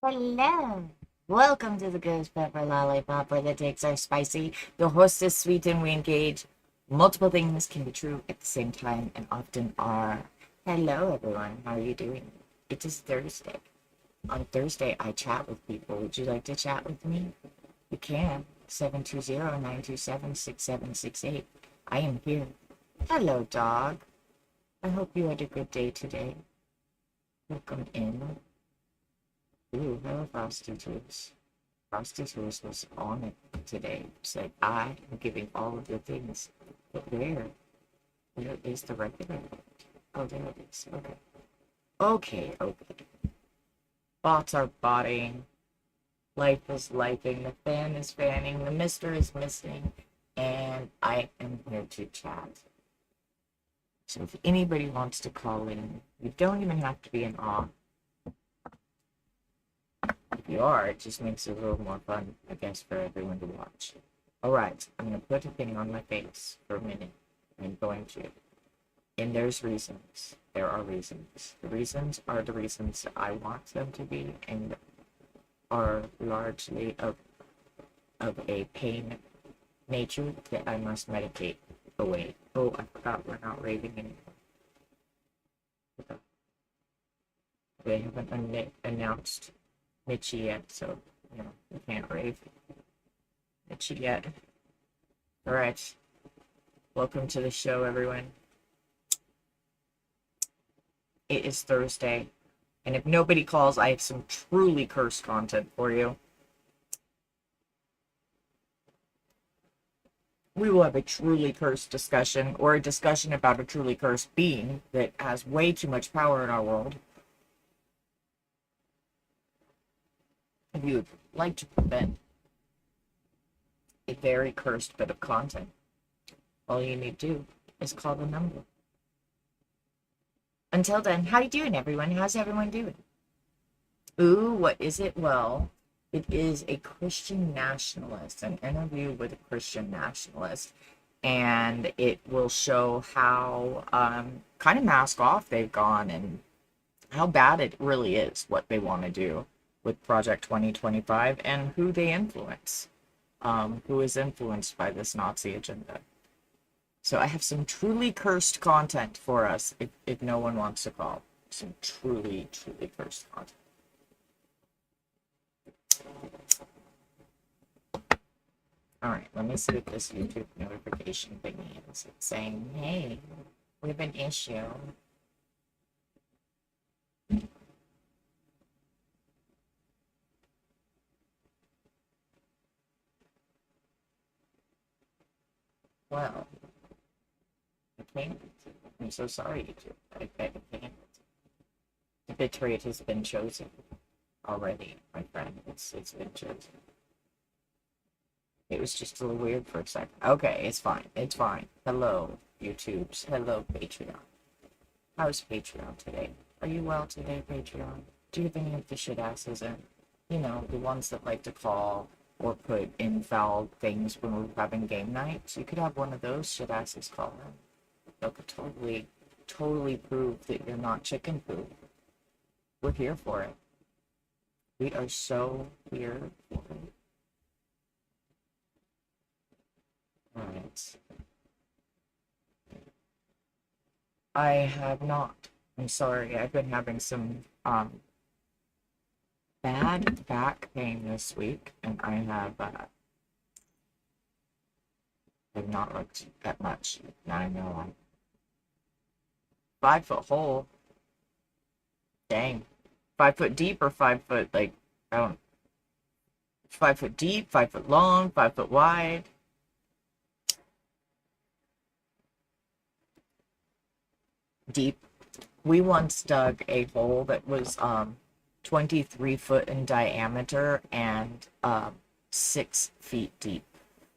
Hello. Welcome to the Ghost Pepper Lollipop, where the takes are spicy, the host is sweet, and we engage. Multiple things can be true at the same time and often are. Hello, everyone. How are you doing? It is Thursday. On Thursday, I chat with people. Would you like to chat with me? You can. 720-927-6768. I am here. Hello, dog. I hope you had a good day today. Welcome in. Ooh, hello, Frosty Tools. Frosty Tools was on it today. It's like, I am giving all of the things. But where? Where is the regular? Oh, there it is. Okay. Okay. Bots are botting. Life is lifing. The fan is fanning. The mister is misting. And I am here to chat. So if anybody wants to call in, you don't even have to be in awe. If you are, it just makes it a little more fun, I guess, for everyone to watch. Alright, I'm going to put a thing on my face for a minute. I'm going to. And there's reasons. There are reasons. The reasons are the reasons that I want them to be and are largely of a pain nature that I must meditate away. Oh, I forgot we're not raving anymore. They haven't announced Mitchie yet, so, we can't rave Mitchie yet. Alright. Welcome to the show, everyone. It is Thursday, and if nobody calls, I have some truly cursed content for you. We will have a truly cursed discussion, or a discussion about a truly cursed being that has way too much power in our world. If you would like to prevent a very cursed bit of content, all you need to do is call the number. Until then, how you doing, everyone? How's everyone doing? Ooh, what is it? Well, it is a Christian nationalist, an interview with a Christian nationalist, and it will show how kind of mask off they've gone and how bad it really is what they want to do with Project 2025 and who they influence, who is influenced by this Nazi agenda. So I have some truly cursed content for us if no one wants to call. Some truly cursed content. Alright, let me see what this YouTube notification thingy is. It's saying, hey, we have an issue. Well, I can't. I'm so sorry, YouTube. I can't. The bitrate has been chosen already, my friend. It's been chosen. It was just a little weird for a second. Okay, it's fine. It's fine. Hello, YouTubes. Hello, Patreon. How's Patreon today? Are you well today, Patreon? Do you have any of the shit asses in? You know, the ones that like to call or put in foul things when we're having game nights. You could have one of those shit asses call in. They could totally prove that you're not chicken poop. We're here for it. We are so here for it. Alright. I have not. I'm sorry. I've been having some bad back pain this week, and I have not looked at much. Now I know I'm 5 foot hole. Dang. 5 foot deep or 5 foot like I don't 5 foot deep, 5 foot long, 5 foot wide. Deep. We once dug a hole that was 23 foot in diameter and 6 feet deep.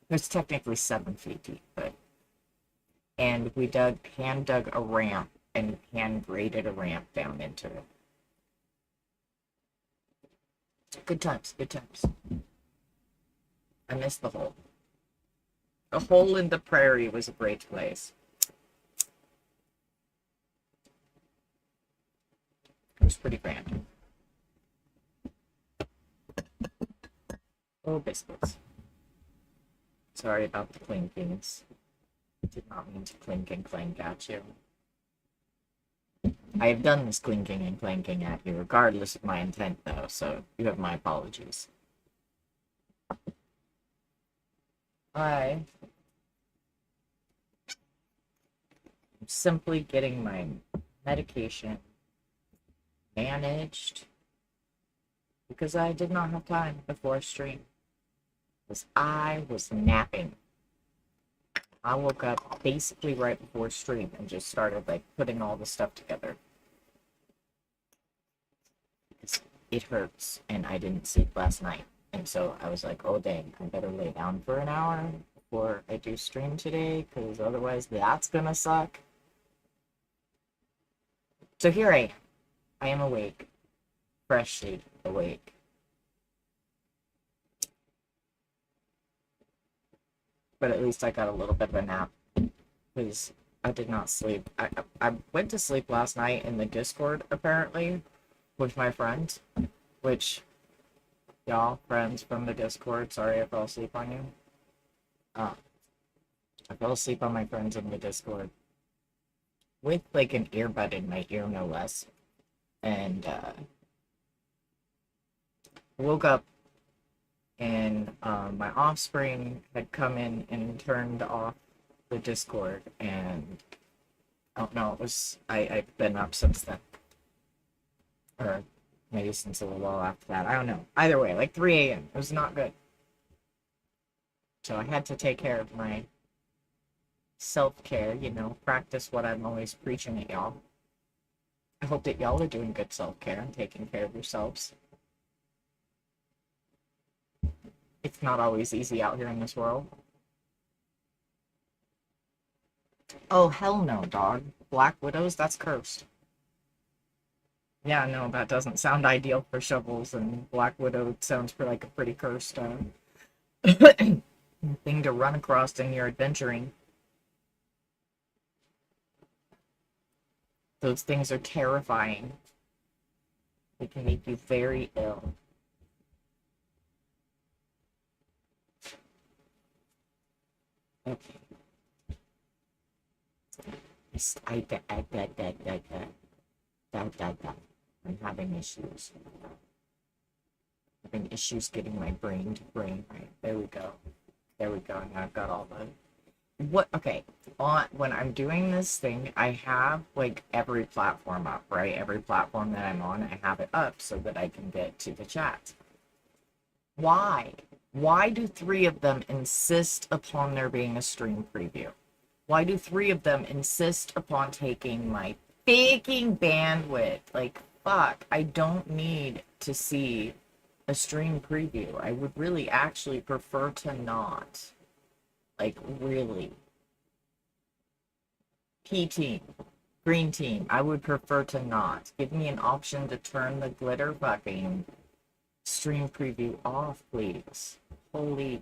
It's technically 7 feet deep, but and we hand dug a ramp and hand graded a ramp down into it. Good times, good times. I miss the hole. A hole in the prairie was a great place. It was pretty grand. Oh, biscuits. Sorry about the clinkings. Did not mean to clink and clank at you. I have done this clinking and clanking at you regardless of my intent, though, so you have my apologies. I am simply getting my medication managed because I did not have time before stream. Because I was napping. I woke up basically right before stream and just started like putting all the stuff together. It hurts and I didn't sleep last night. And so I was like, oh dang, I better lay down for an hour before I do stream today, because otherwise that's gonna suck. So here I am awake. Freshly awake. But at least I got a little bit of a nap, because I did not sleep. I went to sleep last night in the Discord, apparently, with my friend, which, y'all, friends from the Discord, sorry I fell asleep on you. I fell asleep on my friends in the Discord with, like, an earbud in my ear, no less. And, woke up and my offspring had come in and turned off the Discord, and I don't know, I've been up since then. Or maybe since a little while after that. I don't know. Either way, like 3 a.m. It was not good. So I had to take care of my self-care, practice what I'm always preaching at y'all. I hope that y'all are doing good self-care and taking care of yourselves. It's not always easy out here in this world. Oh, hell no, dog. Black Widows? That's cursed. Yeah, no, that doesn't sound ideal for shovels, and Black Widow sounds like a pretty cursed thing to run across in your adventuring. Those things are terrifying. They can make you very ill. Okay. I'm having issues. Having issues getting my brain to brain right. There we go. There we go. Now I've got all the... Okay. When I'm doing this thing, I have, like, every platform up, right? Every platform that I'm on, I have it up so that I can get to the chat. Why? Why do 3 of them insist upon there being a stream preview? Why do 3 of them insist upon taking my faking bandwidth? Like, fuck, I don't need to see a stream preview. I would really actually prefer to not. Like, really. P team, green team, I would prefer to not. Give me an option to turn the glitter fucking stream preview off, please. Holy.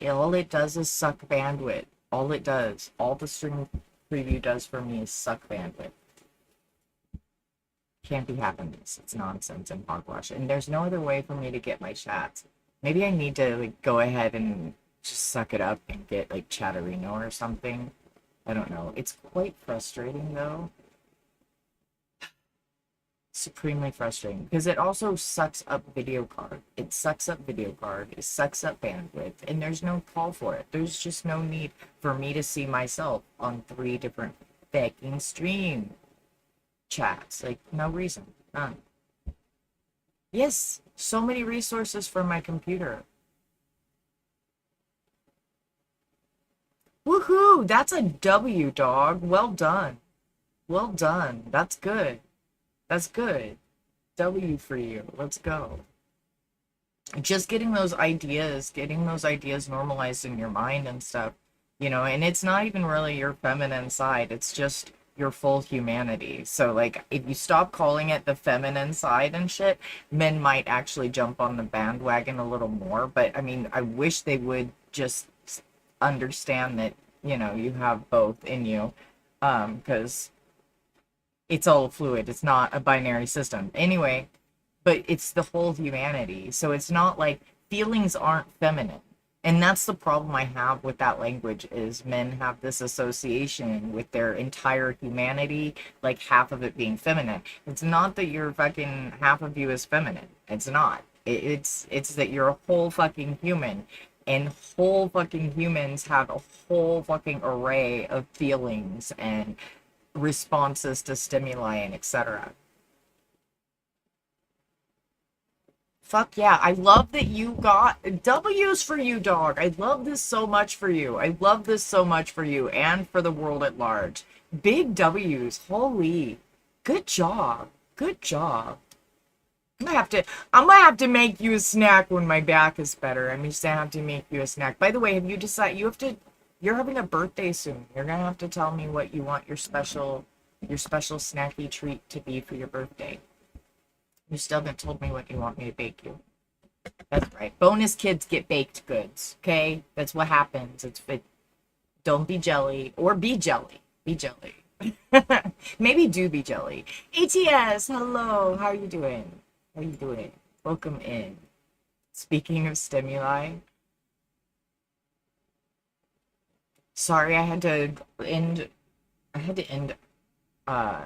All it does is suck bandwidth. All it does. All the stream preview does for me is suck bandwidth. Can't be happening. It's nonsense and hogwash. And there's no other way for me to get my chats. Maybe I need to, like, go ahead and just suck it up and get, like, Chatterino or something. I don't know. It's quite frustrating, though. Supremely frustrating. Because it also sucks up video card. It sucks up video card. It sucks up bandwidth. And there's no call for it. There's just no need for me to see myself on 3 different fucking stream chats. Like, no reason. None. Yes, so many resources for my computer. Woohoo! That's a W, dog. Well done. Well done. That's good. That's good. W for you. Let's go. Just getting those ideas normalized in your mind and stuff, and it's not even really your feminine side. It's just your full humanity. So, like, if you stop calling it the feminine side and shit, men might actually jump on the bandwagon a little more. But, I mean, I wish they would just understand that, you have both in you, because it's all fluid. It's not a binary system. Anyway, but it's the whole humanity. So it's not like feelings aren't feminine. And that's the problem I have with that language is men have this association with their entire humanity, like half of it being feminine. It's not that you're fucking half of you is feminine. It's not. It's that you're a whole fucking human. And whole fucking humans have a whole fucking array of feelings and responses to stimuli and etc. Fuck yeah. I love that you got W's for you, dog. I love this so much for you. I love this so much for you and for the world at large. Big W's. Holy. Good job. Good job. I'm gonna have to make you a snack when my back is better. I'm just gonna have to make you a snack. By the way, have you decided you're having a birthday soon. You're gonna have to tell me what you want your special snacky treat to be for your birthday. You still haven't told me what you want me to bake you. That's right. Bonus kids get baked goods. Okay, that's what happens. Don't be jelly or be jelly. Be jelly. Maybe do be jelly. ATS, hello. How are you doing? How are you doing? Welcome in. Speaking of stimuli, sorry I had to end uh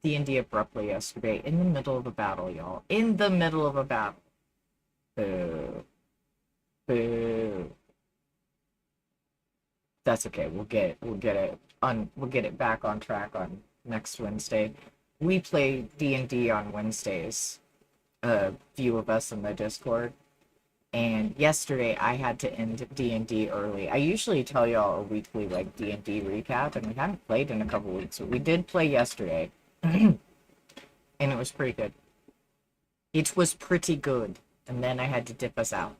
D&D abruptly yesterday in the middle of a battle, y'all. In the middle of a battle. Boo. Boo. That's okay. We'll get it back on track on next Wednesday. We play D&D on Wednesdays. A few of us in the Discord. And yesterday I had to end D&D early. I usually tell y'all a weekly like D&D recap, and we haven't played in a couple weeks, but we did play yesterday. And it was pretty good. It was pretty good. And then I had to dip us out.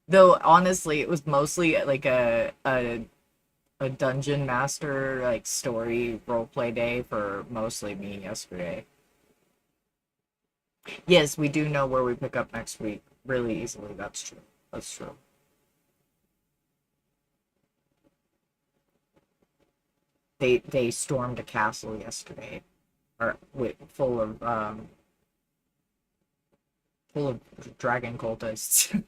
Though honestly, it was mostly like a dungeon master like story roleplay day for mostly me yesterday. Yes, we do know where we pick up next week really easily. That's true. That's true. They stormed a castle yesterday, or with full of dragon cultists.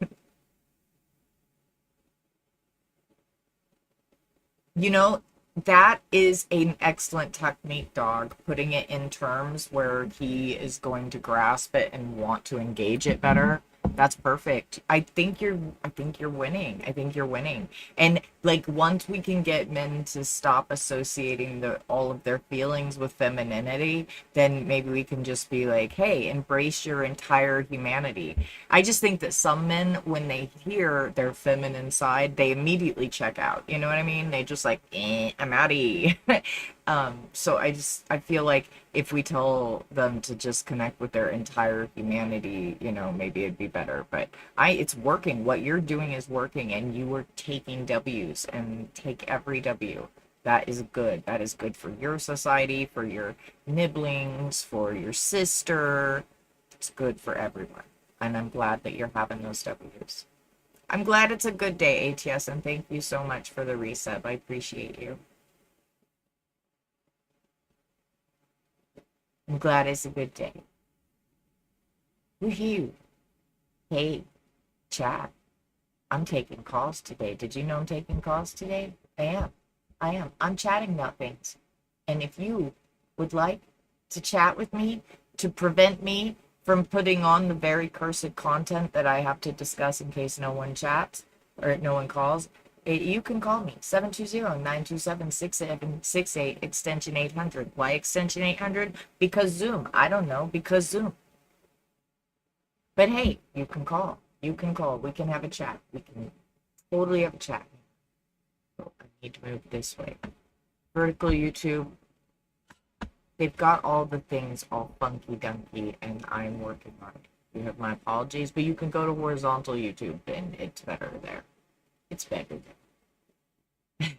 You know, that is an excellent technique, dog. Putting it in terms where he is going to grasp it and want to engage it better. That's perfect. I think you're winning. I think you're winning. And like once we can get men to stop associating all of their feelings with femininity, then maybe we can just be like, "Hey, embrace your entire humanity." I just think that some men, when they hear their feminine side, they immediately check out. You know what I mean? They just like, I'm outie. So I feel like if we tell them to just connect with their entire humanity, maybe it'd be better. But it's working. What you're doing is working, and you were taking W's and take every W. That is good. That is good for your society, for your nibblings, for your sister. It's good for everyone. And I'm glad that you're having those W's. I'm glad it's a good day, ATS, and thank you so much for the reset. I appreciate you. I'm glad it's a good day. Woohoo! Hey, chat. I'm taking calls today. Did you know I'm taking calls today? I am. I am. I'm chatting about things. And if you would like to chat with me to prevent me from putting on the very cursed content that I have to discuss in case no one chats or no one calls, you can call me 720-927-6768 extension 800. Why extension 800? Because Zoom. I don't know, because Zoom. But hey, you can call. You can call. We can have a chat. We can totally have a chat. Oh, I need to move this way. Vertical YouTube. They've got all the things all funky dunky, and I'm working on it. You have my apologies, but you can go to horizontal YouTube, and it's better there. It's better there.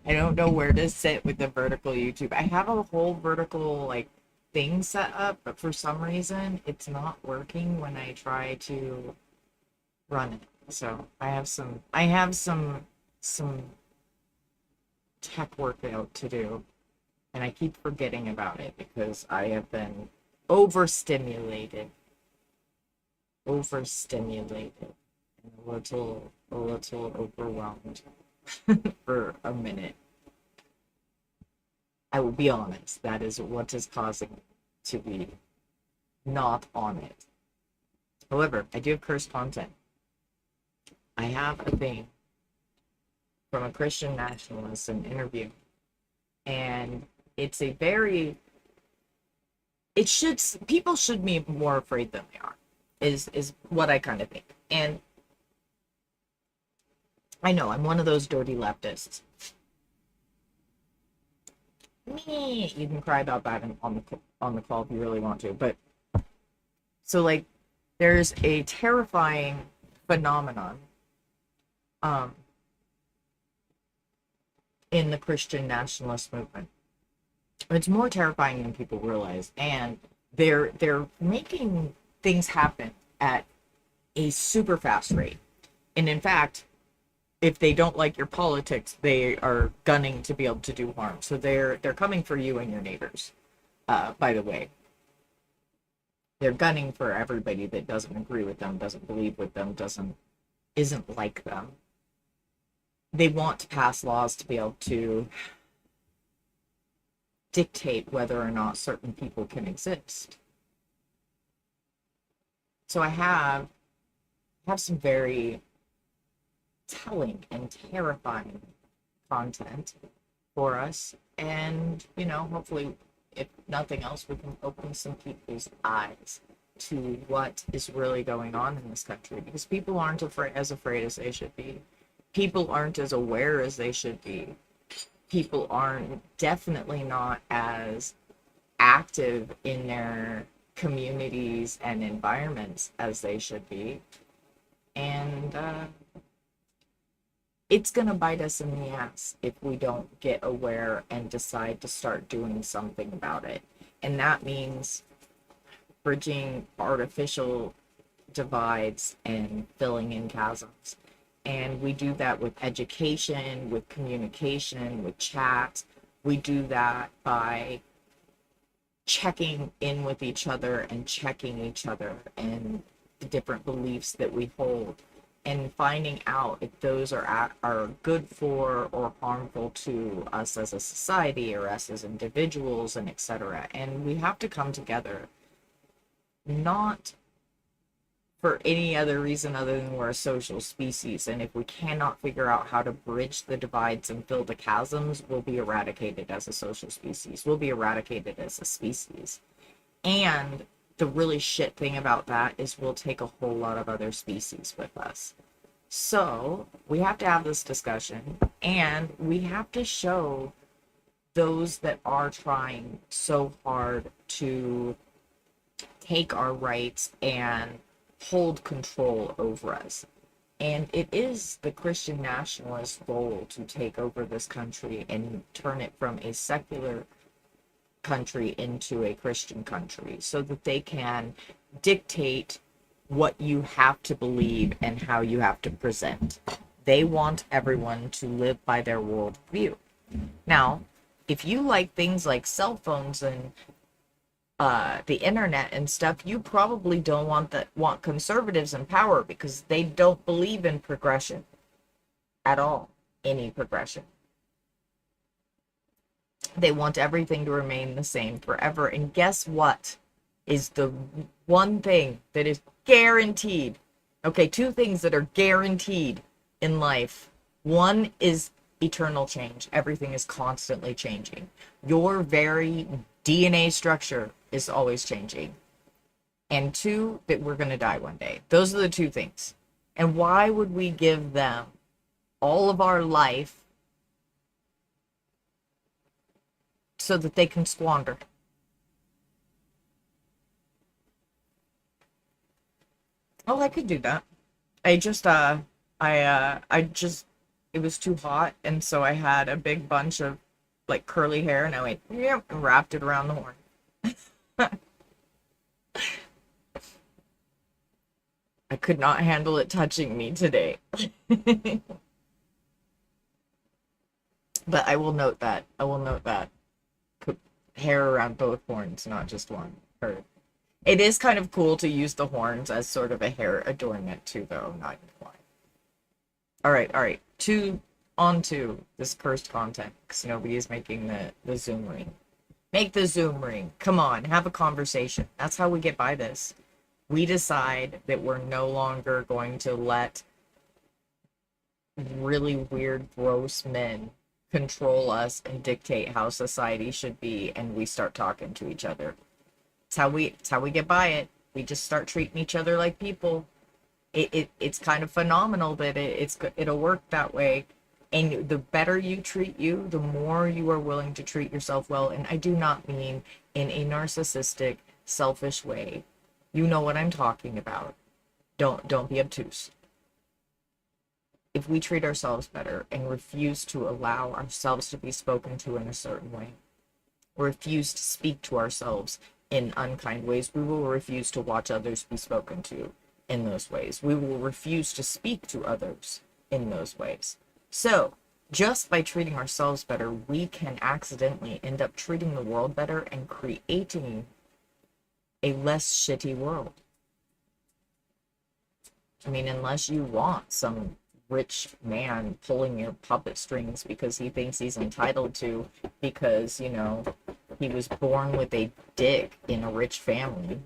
I don't know where to sit with the vertical YouTube. I have a whole vertical like thing set up, but for some reason it's not working when I try to run it. So I have some tech workout to do, and I keep forgetting about it because I have been overstimulated. overstimulated and a little overwhelmed for a minute. I will be honest, that is what is causing me to be not on it. However, I do have cursed content. I have a thing from a Christian nationalist, an interview, and it's a very, it should, people should be more afraid than they are, is what I kind of think. And I know I'm one of those dirty leftists. Me, you can cry about that on the call if you really want to, but so like there's a terrifying phenomenon in the Christian nationalist movement. It's more terrifying than people realize, and they're making things happen at a super fast rate. And in fact, if they don't like your politics, they are gunning to be able to do harm. So they're coming for you and your neighbors. By the way, they're gunning for everybody that doesn't agree with them, doesn't believe with them, isn't like them. They want to pass laws to be able to dictate whether or not certain people can exist. So I have some very telling and terrifying content for us, and hopefully, if nothing else, we can open some people's eyes to what is really going on in this country, because people aren't as afraid as they should be. People aren't as aware as they should be. People aren't, definitely not as active in their communities and environments as they should be. And it's going to bite us in the ass if we don't get aware and decide to start doing something about it. And that means bridging artificial divides and filling in chasms. And we do that with education, with communication, with chat. We do that by checking in with each other and checking each other and the different beliefs that we hold, and finding out if those are good for or harmful to us as a society or us as individuals, and etc. And we have to come together, not for any other reason other than we're a social species. And if we cannot figure out how to bridge the divides and fill the chasms, we'll be eradicated as a social species. We'll be eradicated as a species. And the really shit thing about that is we'll take a whole lot of other species with us. So we have to have this discussion, and we have to show those that are trying so hard to take our rights and hold control over us. And it is the Christian nationalist goal to take over this country and turn it from a secular country into a Christian country, so that they can dictate what you have to believe and how you have to present. They want everyone to live by their worldview. Now, if you like things like cell phones and the internet and stuff, you probably don't want conservatives in power, because they don't believe in progression at all, any progression. They want everything to remain the same forever. And guess what is the one thing that is guaranteed? Okay, two things that are guaranteed in life. One is eternal change. Everything is constantly changing. Your very DNA structure is always changing. And two, that we're going to die one day. Those are the two things. And why would we give them all of our life so that they can squander? Oh, I could do that. I just it was too hot, and so I had a big bunch of like curly hair, and I went, yep, and wrapped it around the horn. I could not handle it touching me today. But I will note that. I will note that. Put hair around both horns, not just one. Or It is kind of cool to use the horns as sort of a hair adornment too, though, not gonna lie. All right. On to this cursed content, because nobody is making the Zoom ring. Make the Zoom ring. Come on, have a conversation. That's how we get by this. We decide that we're no longer going to let really weird, gross men control us and dictate how society should be, and we start talking to each other. It's how we get by it. We just start treating each other like people. It's kind of phenomenal that it'll work that way. And the better you treat you, the more you are willing to treat yourself well. And I do not mean in a narcissistic, selfish way. You know what I'm talking about. Don't be obtuse. If we treat ourselves better and refuse to allow ourselves to be spoken to in a certain way, refuse to speak to ourselves in unkind ways, we will refuse to watch others be spoken to in those ways. We will refuse to speak to others in those ways. So, just by treating ourselves better, we can accidentally end up treating the world better and creating a less shitty world. I mean, unless you want some rich man pulling your puppet strings because he thinks he's entitled to, because, you know, he was born with a dick in a rich family.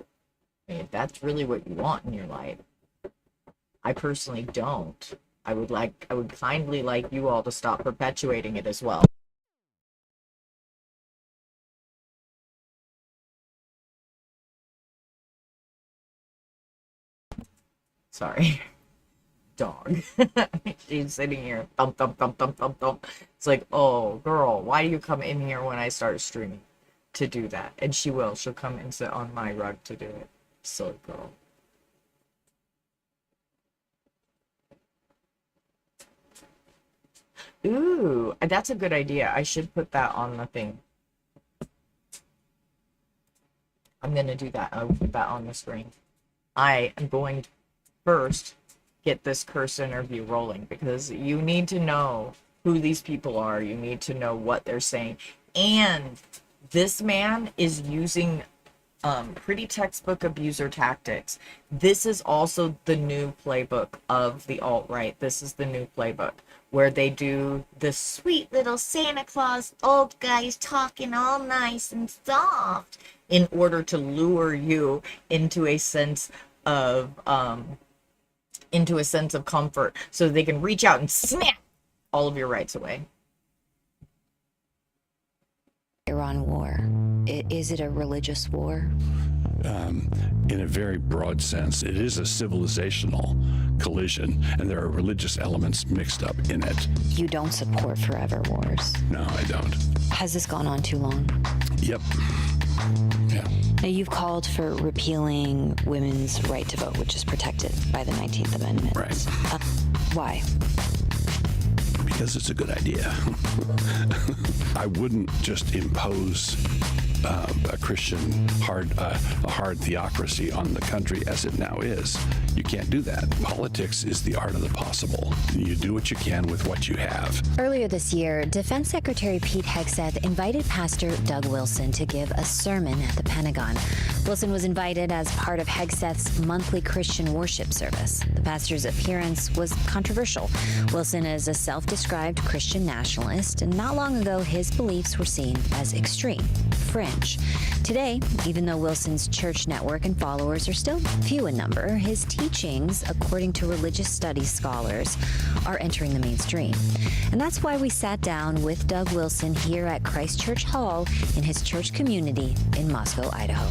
I mean, if that's really what you want in your life. I personally don't. I would kindly like you all to stop perpetuating it as well. Sorry. Dog. She's sitting here, thump, thump, thump, thump, thump, thump. It's like, oh, girl, why do you come in here when I start streaming to do that? And she will. She'll come and sit on my rug to do it. Silly girl. Ooh, that's a good idea. I should put that on the thing. I'm gonna do that. I'll put that on the screen. I am going to first get this curse interview rolling, because you need to know who these people are. You need to know what they're saying. And this man is using pretty textbook abuser tactics. This is also the new playbook of the alt-right. This is the new playbook where they do the sweet little Santa Claus old guys talking all nice and soft in order to lure you into a sense of comfort, so they can reach out and snap all of your rights away. Iran war. Is it a religious war? In a very broad sense, it is a civilizational collision, and there are religious elements mixed up in it. You don't support forever wars. No, I don't. Has this gone on too long? Yep. Yeah. Now, you've called for repealing women's right to vote, which is protected by the 19th Amendment. Right. Why? Because it's a good idea. I wouldn't just impose a Christian a hard theocracy on the country as it now is. You can't do that. Politics is the art of the possible. You do what you can with what you have. Earlier this year, Defense Secretary Pete Hegseth invited Pastor Doug Wilson to give a sermon at the Pentagon. Wilson was invited as part of Hegseth's monthly Christian worship service. The pastor's appearance was controversial. Wilson is a self-described Christian nationalist, and not long ago, his beliefs were seen as extreme, fringe. Today, even though Wilson's church network and followers are still few in number, his teachings, according to religious studies scholars, are entering the mainstream. And that's why we sat down with Doug Wilson here at Christ Church Hall in his church community in Moscow, Idaho.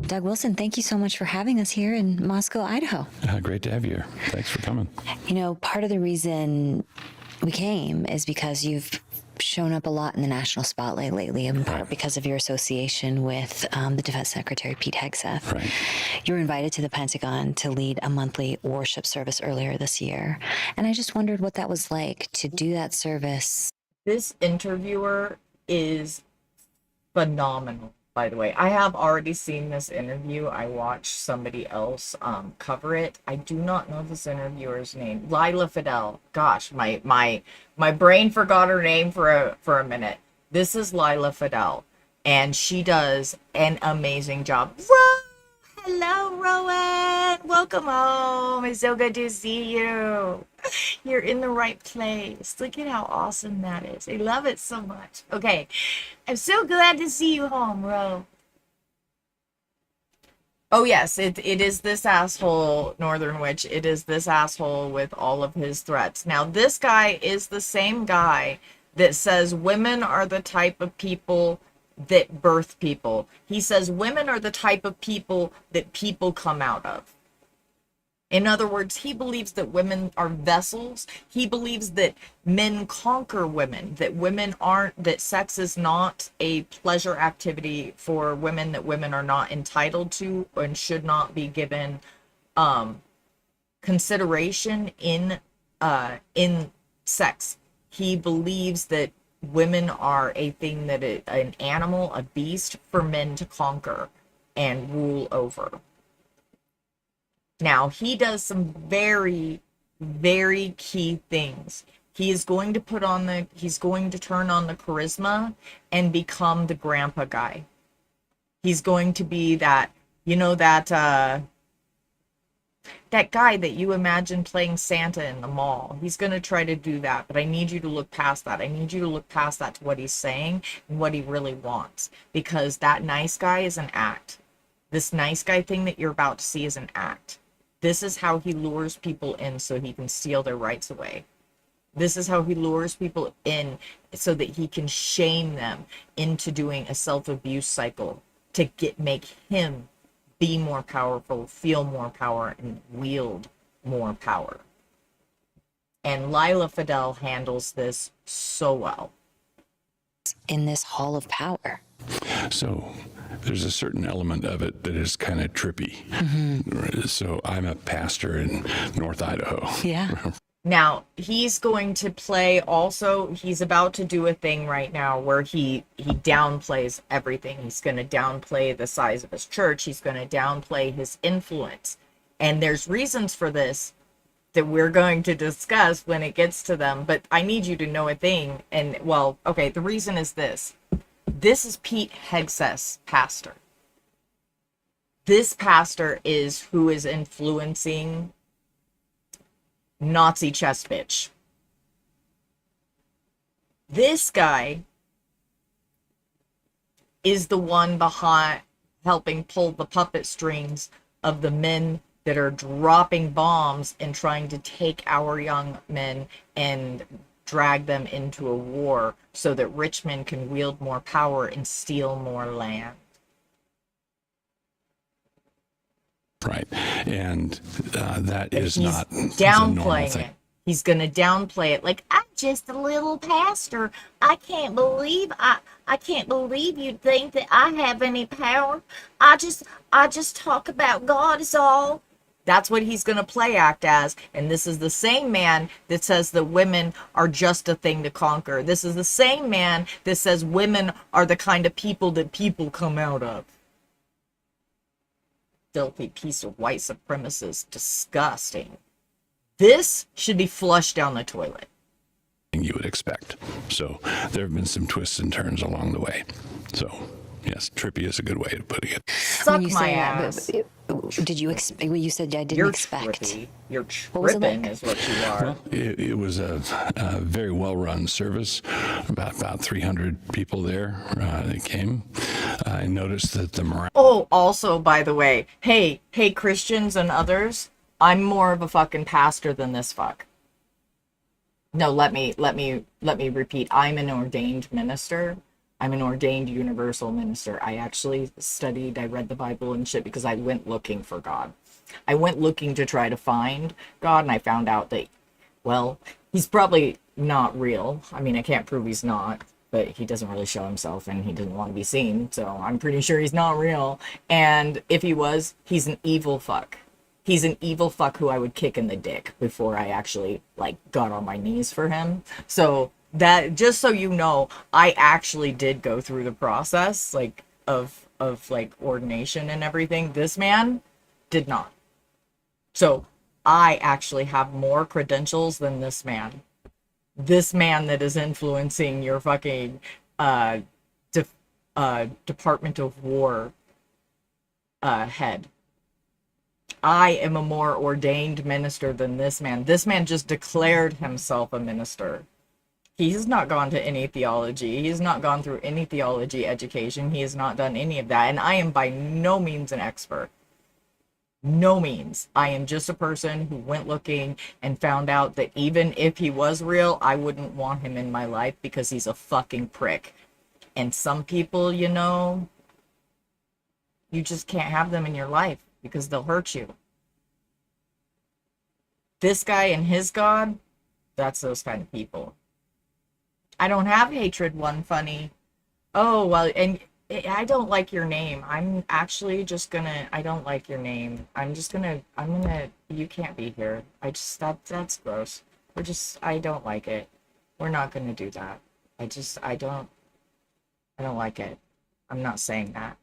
Doug Wilson, thank you so much for having us here in Moscow, Idaho. Great to have you here. Thanks for coming. You know, part of the reason we came is because you've shown up a lot in the national spotlight lately, in part because of your association with the Defense Secretary Pete Hegseth. Right. You were invited to the Pentagon to lead a monthly worship service earlier this year. And I just wondered what that was like to do that service. This interviewer is phenomenal, by the way. I have already seen this interview. I watched somebody else cover it. I do not know this interviewer's name. Lila Fidel. Gosh, my brain forgot her name for a minute. This is Lila Fidel. and she does an amazing job. Hello, Rowan. Welcome home. It's so good to see you. You're in the right place. Look at how awesome that is. I love it so much. Okay. I'm so glad to see you home, Ro. Oh, yes. It is this asshole, Northern Witch. It is this asshole with all of his threats. Now, this guy is the same guy that says women are the type of people that birth people. He says women are the type of people that people come out of. In other words, he believes that women are vessels. He believes that men conquer women, that women aren't, that sex is not a pleasure activity for women, that women are not entitled to and should not be given consideration in sex. He believes that women are a thing that an animal, a beast for men to conquer and rule over. Now, he does some very, very key things. He is going to he's going to turn on the charisma and become the grandpa guy. He's going to be that, that guy that you imagine playing Santa in the mall. He's going to try to do that, but I need you to look past that. I need you to look past that to what he's saying and what he really wants, because that nice guy is an act. This nice guy thing that you're about to see is an act. This is how he lures people in so he can steal their rights away. This is how he lures people in so that he can shame them into doing a self-abuse cycle to make him be more powerful, feel more power, and wield more power. And Lila Fidel handles this so well. In this hall of power. So there's a certain element of it that is kind of trippy. Mm-hmm. So I'm a pastor in North Idaho. Yeah. Now, he's going to play also, he's about to do a thing right now where he downplays everything. He's going to downplay the size of his church. He's going to downplay his influence. And there's reasons for this that we're going to discuss when it gets to them. But I need you to know a thing. And, well, okay, the reason is this. This is Pete Hegseth's pastor. This pastor is who is influencing Nazi chess bitch. This guy is the one behind helping pull the puppet strings of the men that are dropping bombs and trying to take our young men and drag them into a war so that rich men can wield more power and steal more land. Right. And that is not downplaying it. He's going to downplay it like, I'm just a little pastor. I can't believe you'd think that I have any power. I just talk about God is all. That's what he's going to play act as. And this is the same man that says that women are just a thing to conquer. This is the same man that says women are the kind of people that people come out of. Filthy piece of white supremacist. Disgusting. This should be flushed down the toilet. You would expect. So there have been some twists and turns along the way. So yes, trippy is a good way of putting it. Suck my ass. Did you you said I didn't expect. Trippy. You're tripping is what you are. Well, it was a very well-run service. About 300 people there that came. I noticed that the morale. Oh, also, by the way, hey, Christians and others, I'm more of a fucking pastor than this fuck. No, let me repeat. I'm an ordained minister. I'm an ordained universal minister. I actually studied, I read the Bible and shit because I went looking for God. I went looking to try to find God, and I found out that, well, he's probably not real. I mean, I can't prove he's not, but he doesn't really show himself and he doesn't want to be seen, so I'm pretty sure he's not real. And if he was, he's an evil fuck. He's an evil fuck who I would kick in the dick before I actually, got on my knees for him. So that, just so you know, I actually did go through the process, of ordination and everything. This man did not. So I actually have more credentials than this man. This man that is influencing your fucking Department of War head. I am a more ordained minister than this man. This man just declared himself a minister. He has not gone to any theology. He has not gone through any theology education. He has not done any of that. And I am by no means an expert. No means. I am just a person who went looking and found out that even if he was real, I wouldn't want him in my life because he's a fucking prick. And some people, you know, you just can't have them in your life because they'll hurt you. This guy and his God, that's those kind of people. I don't have hatred, one funny. Oh, well, and I don't like your name. I'm actually just gonna, I don't like your name. You can't be here. That's gross. I don't like it. We're not gonna do that. I don't like it. I'm not saying that.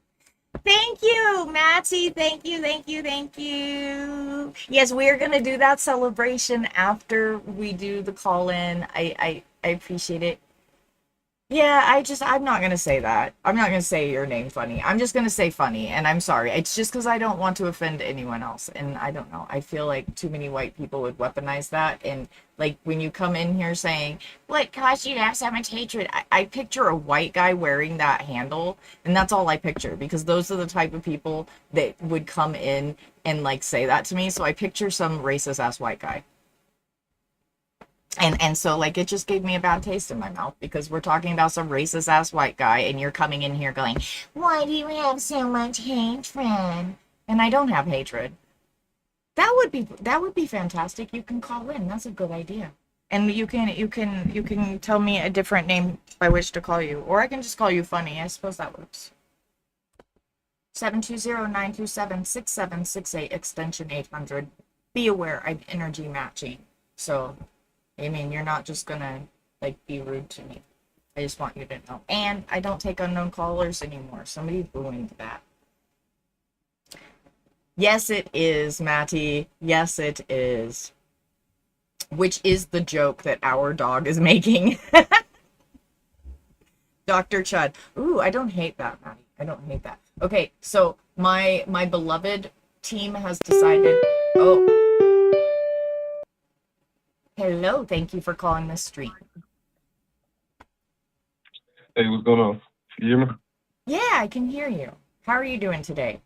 Thank you, Matty. Thank you, thank you, thank you. Yes, we are gonna do that celebration after we do the call-in. I appreciate it. Yeah, I'm not gonna say that. I'm not gonna say your name funny. I'm just gonna say funny, and I'm sorry. It's just because I don't want to offend anyone else, and I don't know. I feel like too many white people would weaponize that, and like when you come in here saying, "What caused you to have so much hatred?" I picture a white guy wearing that handle, and that's all I picture because those are the type of people that would come in and like say that to me. So I picture some racist ass white guy. And so like it just gave me a bad taste in my mouth because we're talking about some racist ass white guy and you're coming in here going, why do you have so much hatred? And I don't have hatred. That would be fantastic. You can call in. That's a good idea. And you can tell me a different name by which to call you. Or I can just call you funny. I suppose that works. 720-927-6768 extension 800. Be aware I'm energy matching. So I mean, you're not just gonna, like, be rude to me. I just want you to know. And I don't take unknown callers anymore. Somebody ruined that. Yes, it is, Matty. Yes, it is. Which is the joke that our dog is making. Dr. Chud. Ooh, I don't hate that, Matty. I don't hate that. Okay, so my beloved team has decided... Oh... Hello, thank you for calling this stream. Hey, what's going on? You hear me? Yeah, I can hear you. How are you doing today?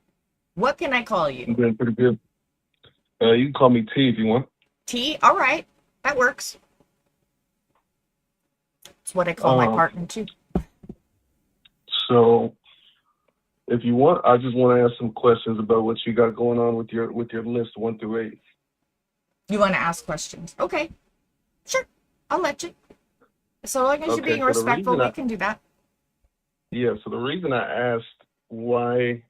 What can I call I'm you? doing pretty good. You can call me T if you want. T? All right, that works. It's what I call my partner too. So, if you want, I just want to ask some questions about what you got going on with your list 1 through 8. You want to ask questions? Okay, sure. I'll let you. So long as you're being respectful, we can do that. Yeah. So the reason I asked what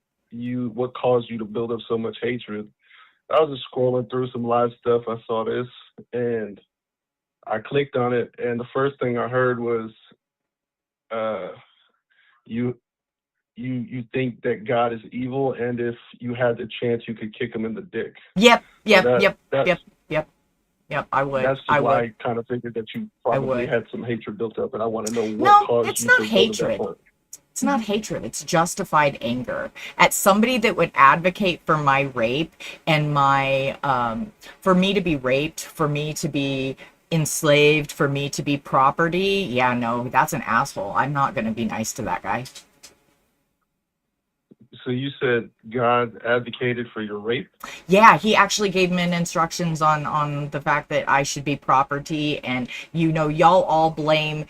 caused you to build up so much hatred, I was just scrolling through some live stuff. I saw this and I clicked on it, and the first thing I heard was, you think that God is evil, and if you had the chance, you could kick him in the dick. Yep. I would. That's why I kind of figured that you probably had some hatred built up, and I want to know what caused you to go to that point. It's not hatred. It's justified anger at somebody that would advocate for my rape and for me to be raped, for me to be enslaved, for me to be property. Yeah, no, that's an asshole. I'm not going to be nice to that guy. So you said God advocated for your rape? Yeah, he actually gave men instructions on the fact that I should be property, and y'all all blame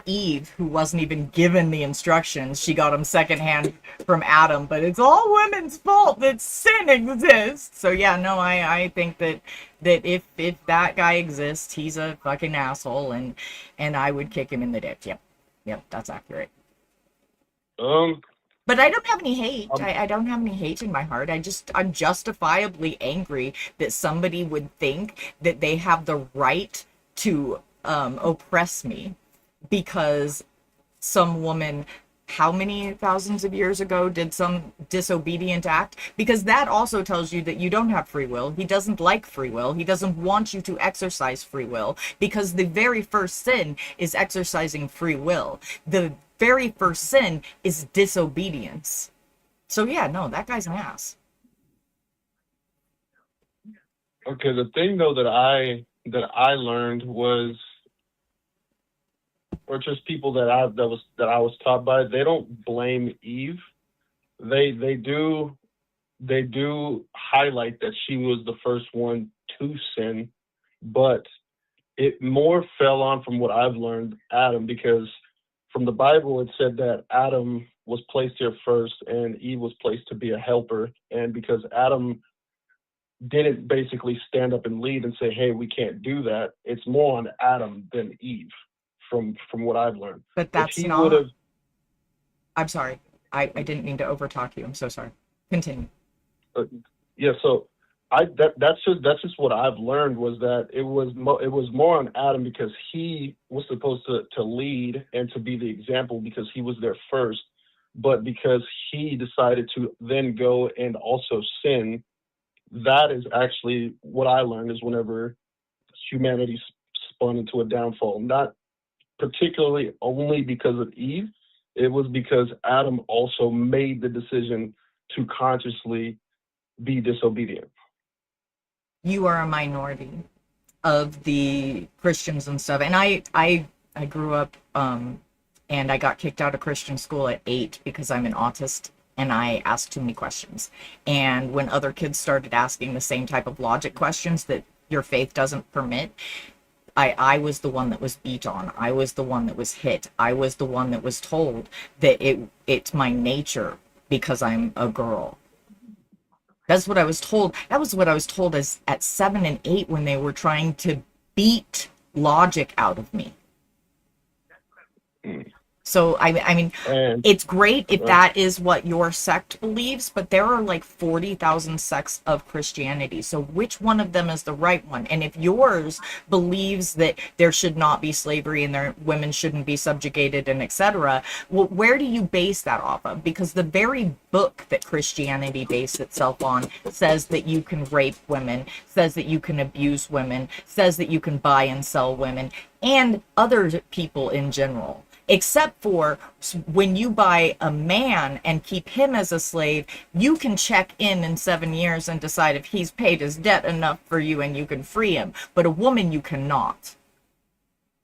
Eve, who wasn't even given the instructions. She got them secondhand from Adam, but it's all women's fault that sin exists. So yeah, no, I think that if that guy exists, he's a fucking asshole, and I would kick him in the dick. Yep, that's accurate. But I don't have any hate. I don't have any hate in my heart. I'm justifiably angry that somebody would think that they have the right to oppress me because some woman, how many thousands of years ago, did some disobedient act? Because that also tells you that you don't have free will. He doesn't like free will. He doesn't want you to exercise free will, because the very first sin is exercising free will. The very first sin is disobedience. So yeah, no, that guy's an ass. Okay, the thing though that I learned was, or just people that I was taught by, they don't blame Eve. They do highlight that she was the first one to sin, but it more fell on, from what I've learned, Adam, because from the Bible it said that Adam was placed here first and Eve was placed to be a helper. And because Adam didn't basically stand up and lead and say, hey, we can't do that, it's more on Adam than Eve, from what I've learned. But If that's he would not. have, I'm sorry. I didn't mean to overtalk you. I'm so sorry. Continue. yeah, so that's just what I've learned, was that it was more on Adam, because he was supposed to lead and to be the example, because he was there first. But because he decided to then go and also sin, that is actually what I learned, is whenever humanity spun into a downfall, not particularly only because of Eve, it was because Adam also made the decision to consciously be disobedient. You are a minority of the Christians and stuff. And I grew up and I got kicked out of Christian school at 8 because I'm an autist and I asked too many questions. And when other kids started asking the same type of logic questions that your faith doesn't permit, I was the one that was beat on. I was the one that was hit. I was the one that was told that it's my nature because I'm a girl. That's what I was told. That was what I was told as at 7 and 8 when they were trying to beat logic out of me. Mm. So I mean, And it's great if uh, that is what your sect believes, but there are like 40,000 sects of Christianity. So which one of them is the right one? And if yours believes that there should not be slavery and there women shouldn't be subjugated and etc., well, where do you base that off of? Because the very book that Christianity based itself on says that you can rape women, says that you can abuse women, says that you can buy and sell women and other people in general. Except for when you buy a man and keep him as a slave, you can check in 7 years and decide if he's paid his debt enough for you and you can free him. But a woman, you cannot.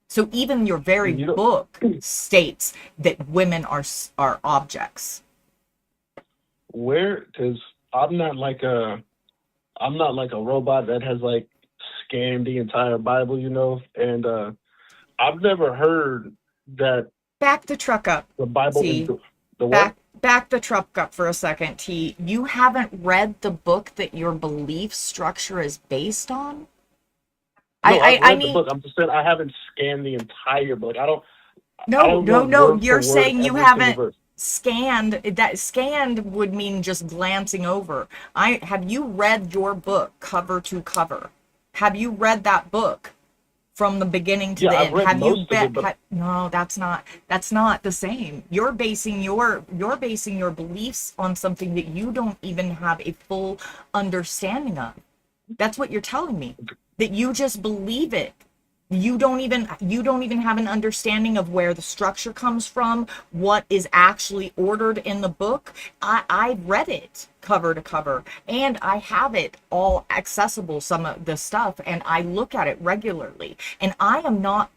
So even your very you don't, book states that women are objects. because I'm not like a robot that has like scanned the entire Bible, and I've never heard that Back the truck up, the Bible is T. the what? Back the truck up for a second, T. You haven't read the book that your belief structure is based on? No, I've I read the need. book. I'm just saying I haven't scanned the entire book. I No, don't know no, no. word for You're word saying you every single haven't verse. scanned. That scanned would mean just glancing over. I have you read your book cover to cover? Have you read that book from the beginning to Yeah, the I've end? read Have you most of it, but no, that's not the same. You're basing your beliefs on something that you don't even have a full understanding of. That's what you're telling me. That you just believe it. You don't even have an understanding of where the structure comes from, what is actually ordered in the book. I read it cover to cover and I have it all accessible, some of the stuff, and I look at it regularly. And I am not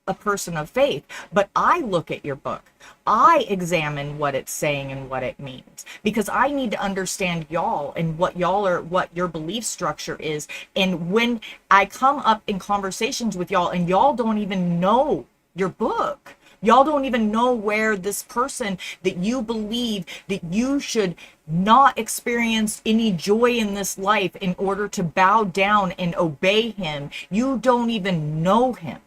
a person of faith, but I look at your book. I examine what it's saying and what it means because I need to understand y'all and what your belief structure is. And when I come up in conversations with y'all and y'all don't even know your book, y'all don't even know where this person that you believe that you should not experience any joy in this life in order to bow down and obey him, you don't even know him.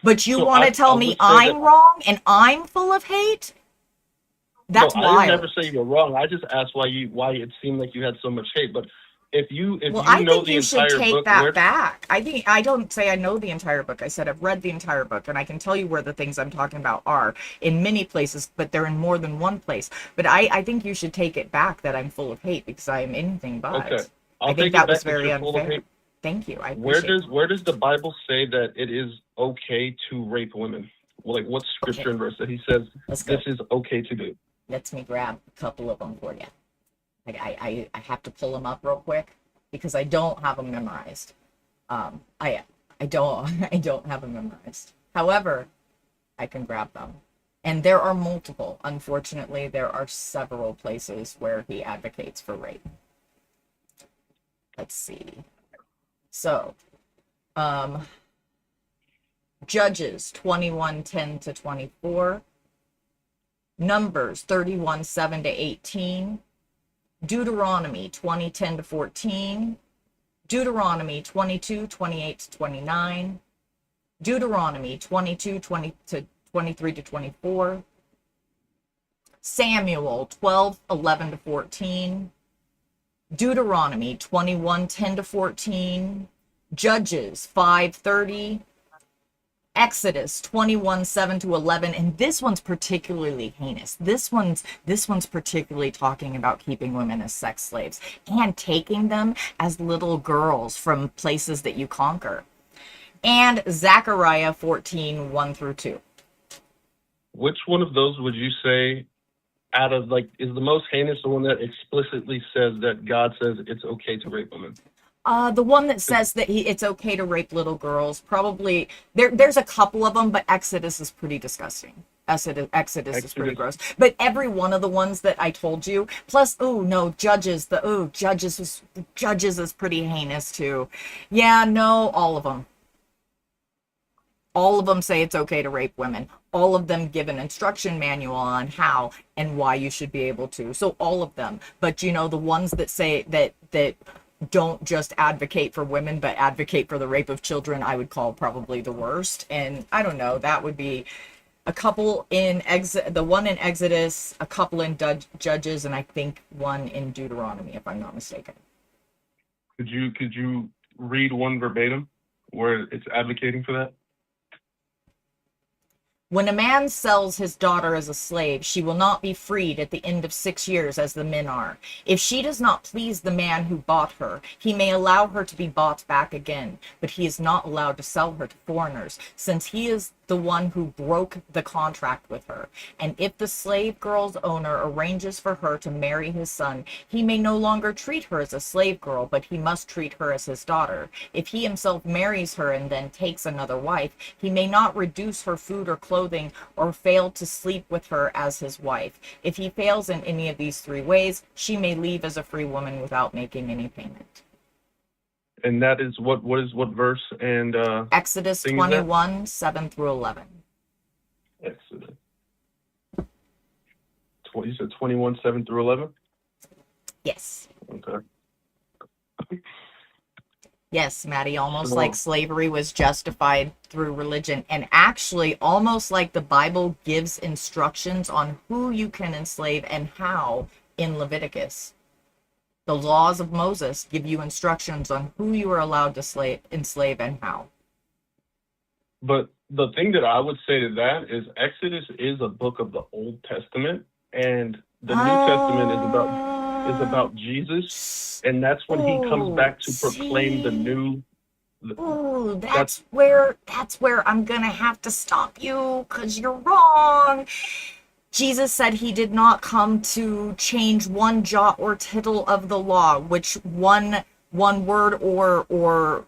But you so want to I tell me would say that I'm wrong and I'm full of hate? no, That's I didn't ever wild. say you're wrong. I just asked why it seemed like you had so much hate. But if Well, you I know think the you should entire take book, that back. I don't say I know the entire book. I said I've read the entire book and I can tell you where the things I'm talking about are in many places, but they're in more than one place. But I think you should take it back that I'm full of hate because I am anything okay, but. I I'll think take it that was back that very you're full of unfair. hate. Thank you. I Where appreciate does that. where does the Bible say that it is okay to rape women? like what Okay, scripture and verse that he says let's this go. is okay to do? Let me grab a couple of them for you. I have to pull them up real quick because I don't have them memorized. I don't I don't have them memorized. However, I can grab them. And there are multiple. Unfortunately, there are several places where he advocates for rape. Let's see. So, um, Judges 21:10 to 24, Numbers 31:7 to 18, Deuteronomy 20:10 to 14, Deuteronomy 22:28 to 29, Deuteronomy 22:20 to 23 to 24, Samuel 12:11 to 14, Deuteronomy 21:10 to 14, Judges 5:30, Exodus 21:7 to 11, and this one's particularly heinous. This one's particularly talking about keeping women as sex slaves and taking them as little girls from places that you conquer. And Zechariah 14:1 through 2. Which one of those would you say out of like is the most heinous, the one that explicitly says that God says it's okay to rape women? The one that says that it's okay to rape little girls, probably there's a couple of them, but Exodus is pretty disgusting. Exodus is pretty gross. But every one of the ones that I told you, plus Judges is pretty heinous too. Yeah, no, all of them. All of them say it's okay to rape women. All of them give an instruction manual on how and why you should be able to. So all of them. But the ones that say that don't just advocate for women but advocate for the rape of children, I would call probably the worst. And I don't know, that would be a couple in the one in Exodus, a couple in Judges, and I think one in Deuteronomy, if I'm not mistaken. Could you read one verbatim where it's advocating for that? When a man sells his daughter as a slave, she will not be freed at the end of 6 years as the men are. If she does not please the man who bought her, he may allow her to be bought back again, but he is not allowed to sell her to foreigners, since he is the one who broke the contract with her. And if the slave girl's owner arranges for her to marry his son, he may no longer treat her as a slave girl, but he must treat her as his daughter. If he himself marries her and then takes another wife, he may not reduce her food or clothing or fail to sleep with her as his wife. If he fails in any of these three ways, she may leave as a free woman without making any payment. And that is what verse and Exodus 21, 7 through 11. Exodus. You said 21, 7 through 11? Yes. Okay. Yes, Maddie, almost like slavery was justified through religion, and actually almost like the Bible gives instructions on who you can enslave and how in Leviticus. The laws of Moses give you instructions on who you are allowed to enslave and how. But the thing that I would say to that is Exodus is a book of the Old Testament, and the New Testament is about Jesus, and that's when he comes back to proclaim the new. Oh, that's where I'm gonna have to stop you, because you're wrong. Jesus said he did not come to change one jot or tittle of the law, which one word or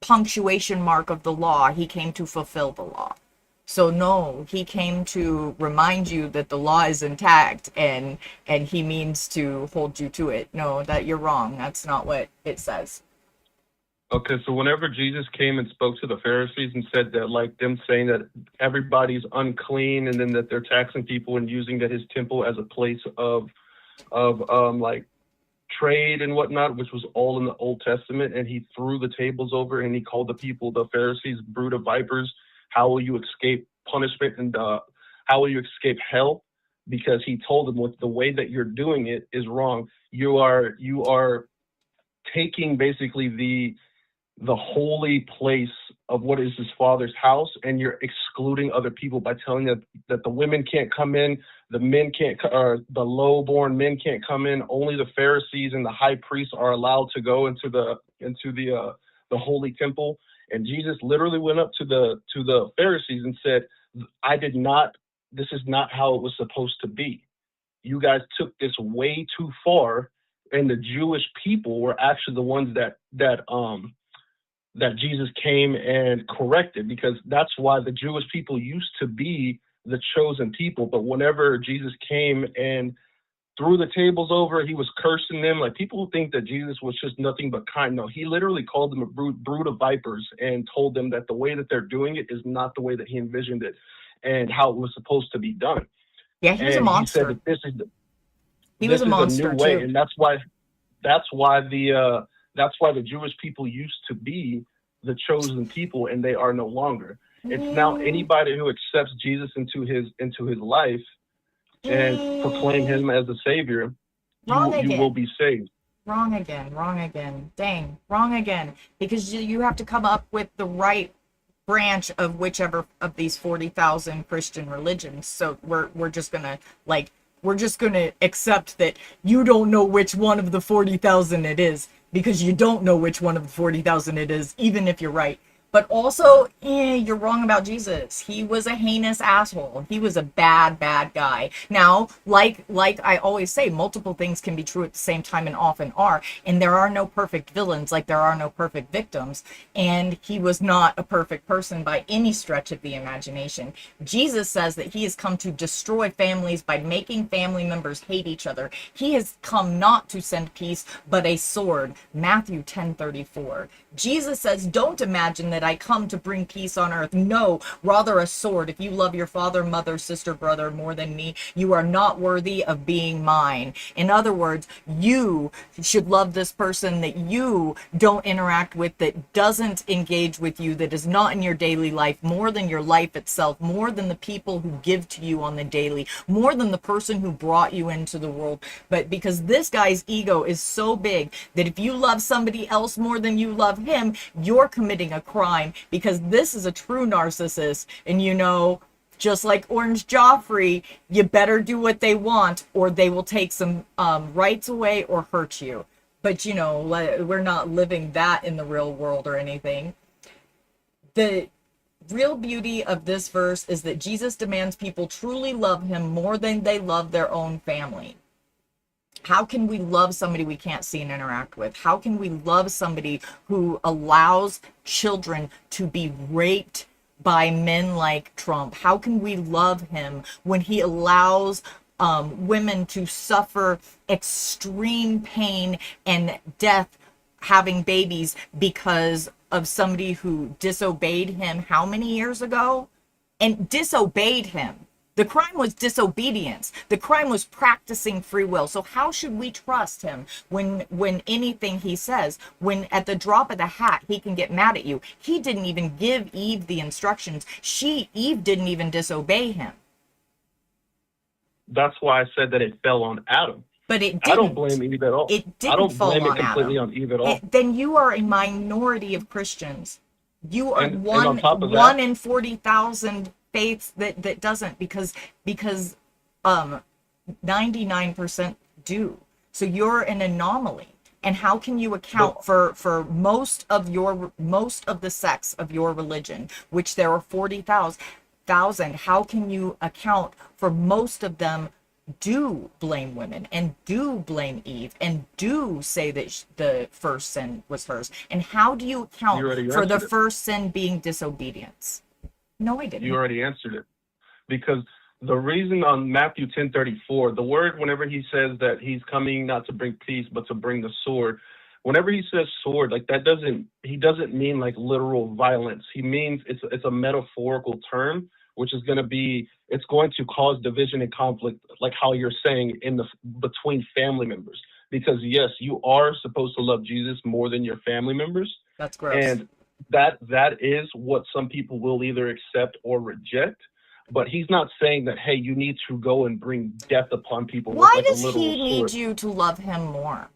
punctuation mark of the law. He came to fulfill the law. So no, he came to remind you that the law is intact, and he means to hold you to it. No, that you're wrong. That's not what it says. Okay, so whenever Jesus came and spoke to the Pharisees and said that, like, them saying that everybody's unclean and then that they're taxing people and using that his temple as a place of like trade and whatnot, which was all in the Old Testament, and he threw the tables over and he called the people, the Pharisees, brood of vipers. How will you escape punishment and how will you escape hell? Because he told them, with the way that you're doing it is wrong. You are taking basically the holy place of what is his father's house, and you're excluding other people by telling them that the women can't come in, the men can't, or the low-born men can't come in. Only the Pharisees and the high priests are allowed to go into the holy temple. And Jesus literally went up to the Pharisees and said, this is not how it was supposed to be. You guys took this way too far, and the Jewish people were actually the ones that Jesus came and corrected, because that's why the Jewish people used to be the chosen people. But whenever Jesus came and threw the tables over, he was cursing them. Like, people think that Jesus was just nothing but kind. No, he literally called them a brood of vipers and told them that the way that they're doing it is not the way that he envisioned it and how it was supposed to be done. Yeah, he was a And he said monster. that this He was a is a monster new way, too. and that's why the Jewish people used to be the chosen people, and they are no longer. It's now anybody who accepts Jesus into his life and proclaim him as the Savior, you will be saved. Wrong again. Dang, wrong again. Because you have to come up with the right branch of whichever of these 40,000 Christian religions. So we're just gonna accept that you don't know which one of the 40,000 it is, because you don't know which one of the 40,000 it is, even if you're right. But also, you're wrong about Jesus. He was a heinous asshole. He was a bad guy. Now, like I always say, multiple things can be true at the same time, and often are. And there are no perfect villains, like there are no perfect victims. And he was not a perfect person by any stretch of the imagination. Jesus says that he has come to destroy families by making family members hate each other. He has come not to send peace, but a sword. Matthew 10:34. Jesus says, don't imagine that I come to bring peace on earth. No, rather a sword. If you love your father, mother, sister, brother more than me, you are not worthy of being mine. In other words, you should love this person that you don't interact with, that doesn't engage with you, that is not in your daily life, more than your life itself, more than the people who give to you on the daily, more than the person who brought you into the world. But because this guy's ego is so big that if you love somebody else more than you love him, you're committing a crime, because this is a true narcissist. And just like Orange Joffrey, you better do what they want or they will take some rights away or hurt you. But we're not living that in the real world or anything. The real beauty of this verse is that Jesus demands people truly love him more than they love their own family. How can we love somebody we can't see and interact with? How can we love somebody who allows children to be raped by men like Trump? How can we love him when he allows women to suffer extreme pain and death having babies because of somebody who disobeyed him how many years ago? And disobeyed him. The crime was disobedience. The crime was practicing free will. So how should we trust him when anything he says, when at the drop of the hat, he can get mad at you? He didn't even give Eve the instructions. Eve didn't even disobey him. That's why I said that it fell on Adam. But it didn't. I don't blame Eve at all. It didn't I don't fall blame on it completely Adam. on Eve at all. Then you are a minority of Christians. You are And one on top of that, one in 40,000 faiths that doesn't, because 99% do. So you're an anomaly. And how can you account for most of the sects of your religion, which there are 40,000? How can you account for most of them do blame women and do blame Eve and do say that the first sin was hers? And how do you account for the first sin being disobedience? No, I didn't. You already answered it. Because the reason on Matthew 10:34, the word, whenever he says that he's coming not to bring peace, but to bring the sword, whenever he says sword, like he doesn't mean like literal violence. He means it's a metaphorical term, which is it's going to cause division and conflict, like how you're saying, between family members. Because yes, you are supposed to love Jesus more than your family members. That's gross. And that is what some people will either accept or reject. But he's not saying that, hey, you need to go and bring death upon people. Why does he need you to love him more?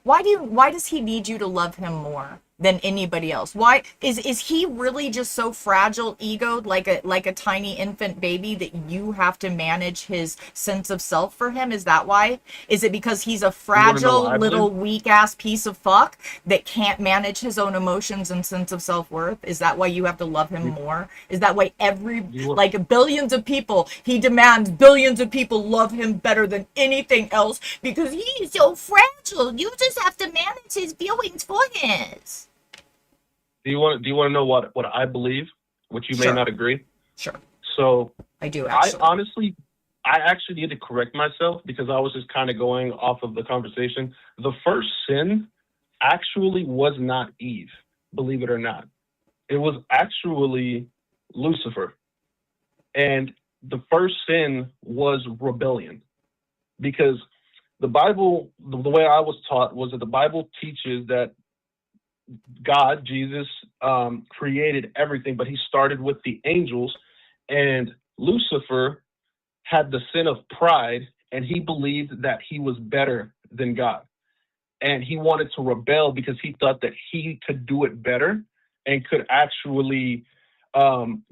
Why does he need you to love him more? than anybody else? Why is he really just so fragile egoed, like a tiny infant baby, that you have to manage his sense of self for him? Is that why? Is it because he's a You want to know fragile what I believe? little weak ass piece of fuck that can't manage his own emotions and sense of self-worth? Is that why you have to love him You, more? Is that why you want, like billions of people, he demands billions of people love him better than anything else because he's so fragile? You just have to manage his feelings for his. do you want to know what I believe, which you may Sure. not agree? Sure. So I do I actually. actually need to correct myself because I was just kind of going off of the conversation. The first sin actually was not Eve, believe it or not. It was actually Lucifer. And the first sin was rebellion because the Bible, the way I was taught was that the Bible teaches that God, Jesus, created everything, but he started with the angels, and Lucifer had the sin of pride, and he believed that he was better than God. And he wanted to rebel because he thought that he could do it better and could actually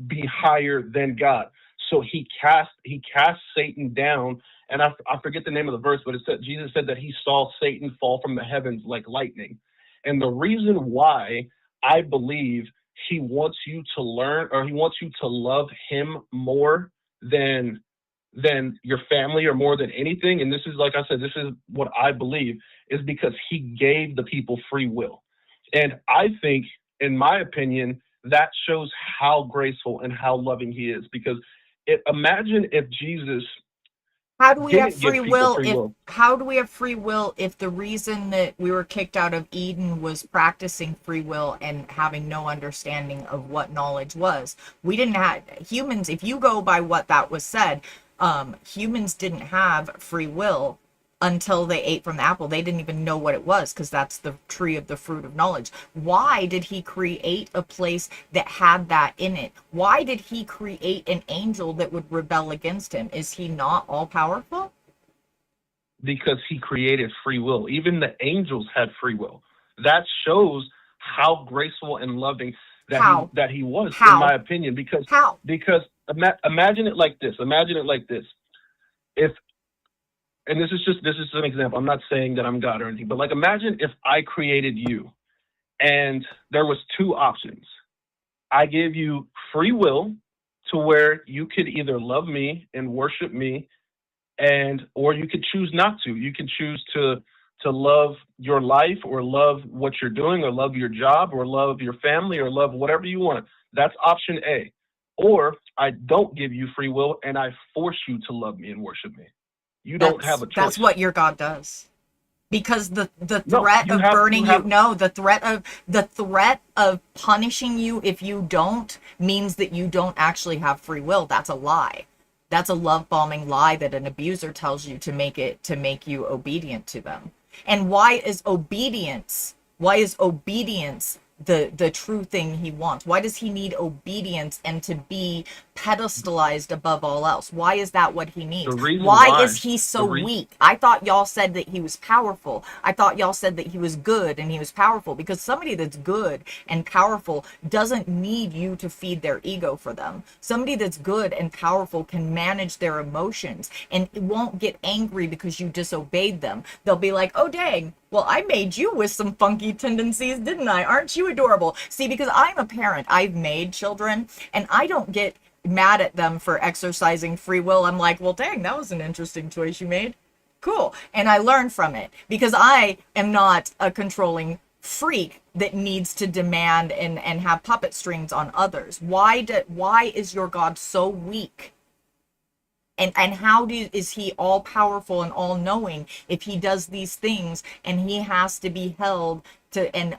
be higher than God. So he cast Satan down, and I forget the name of the verse, but it said Jesus said that he saw Satan fall from the heavens like lightning. And the reason why I believe he wants you to learn, or he wants you to love him more than your family or more than anything, and this is, like I said, this is what I believe, is because he gave the people free will. And I think, in my opinion, that shows how graceful and how loving he is. Because imagine if Jesus How do we have didn't give free people will free if will. how do we have free will if the reason that we were kicked out of Eden was practicing free will and having no understanding of what knowledge was? We didn't have humans, if you go by what that was said, humans didn't have free will until they ate from the apple. They didn't even know what it was because that's the tree of the fruit of knowledge. Why did he create a place that had that in it? Why did he create an angel that would rebel against him? Is he not all powerful? Because he created free will. Even the angels had free will. That shows how graceful and loving How? that he was, in How? my opinion. How? Because imagine it like this. Imagine it like this. If and this is an example. I'm not saying that I'm God or anything, but like imagine if I created you and there was two options. I gave you free will to where you could either love me and worship me, and or you could choose not to. You can choose to love your life, or love what you're doing, or love your job, or love your family, or love whatever you want. That's option A. Or I don't give you free will and I force you to love me and worship me. You don't have a That's choice. what your God does. Because the No, threat of you burning you, have no, the threat of punishing you if you don't means that you don't actually have free will. That's a lie. That's a love bombing lie that an abuser tells you to make you obedient to them. And why is obedience the true thing he wants? Why does he need obedience and to be pedestalized above all else? Why is that what he the needs? reason Why why is he the so re- weak? I thought y'all said that he was powerful. I thought y'all said that he was good and he was powerful, because somebody that's good and powerful doesn't need you to feed their ego for them. Somebody that's good and powerful can manage their emotions and won't get angry because you disobeyed them. They'll be like, oh dang, well, I made you with some funky tendencies, didn't I? Aren't you adorable? See, because I'm a parent, I've made children, and I don't get mad at them for exercising free will. I'm like, well, dang, that was an interesting choice you made. Cool. And I learn from it because I am not a controlling freak that needs to demand and have puppet strings on others. Why is your God so weak? And is he all powerful and all knowing if he does these things and he has to be held to and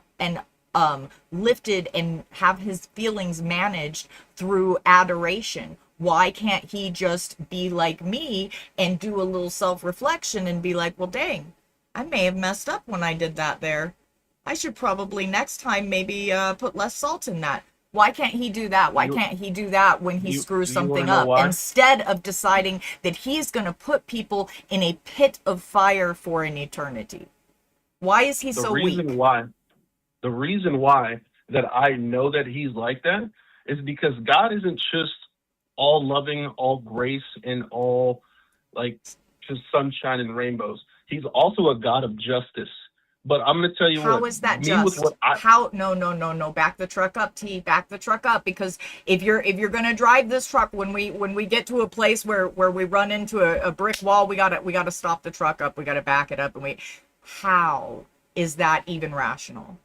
lifted and have his feelings managed through adoration? Why can't he just be like me and do a little self-reflection and be like, well, dang, I may have messed up when I did that there. I should probably next time maybe put less salt in that. Why can't he do that? Why you can't he do that when he you screws do you want to something know up? why? Instead of deciding that he's going to put people in a pit of fire for an eternity. Why is he The so reason weak? why The reason why that I know that he's like that is because God isn't just all loving, all grace, and all like just sunshine and rainbows. He's also a God of justice. But I'm going to tell you How what, is that me with just? what I, How? No, no, no, no. Back the truck up, T. Back the truck up, because if you're gonna drive this truck, when we get to a place where we run into a brick wall, we gotta stop the truck up. We gotta back it up, and we. How is that even rational?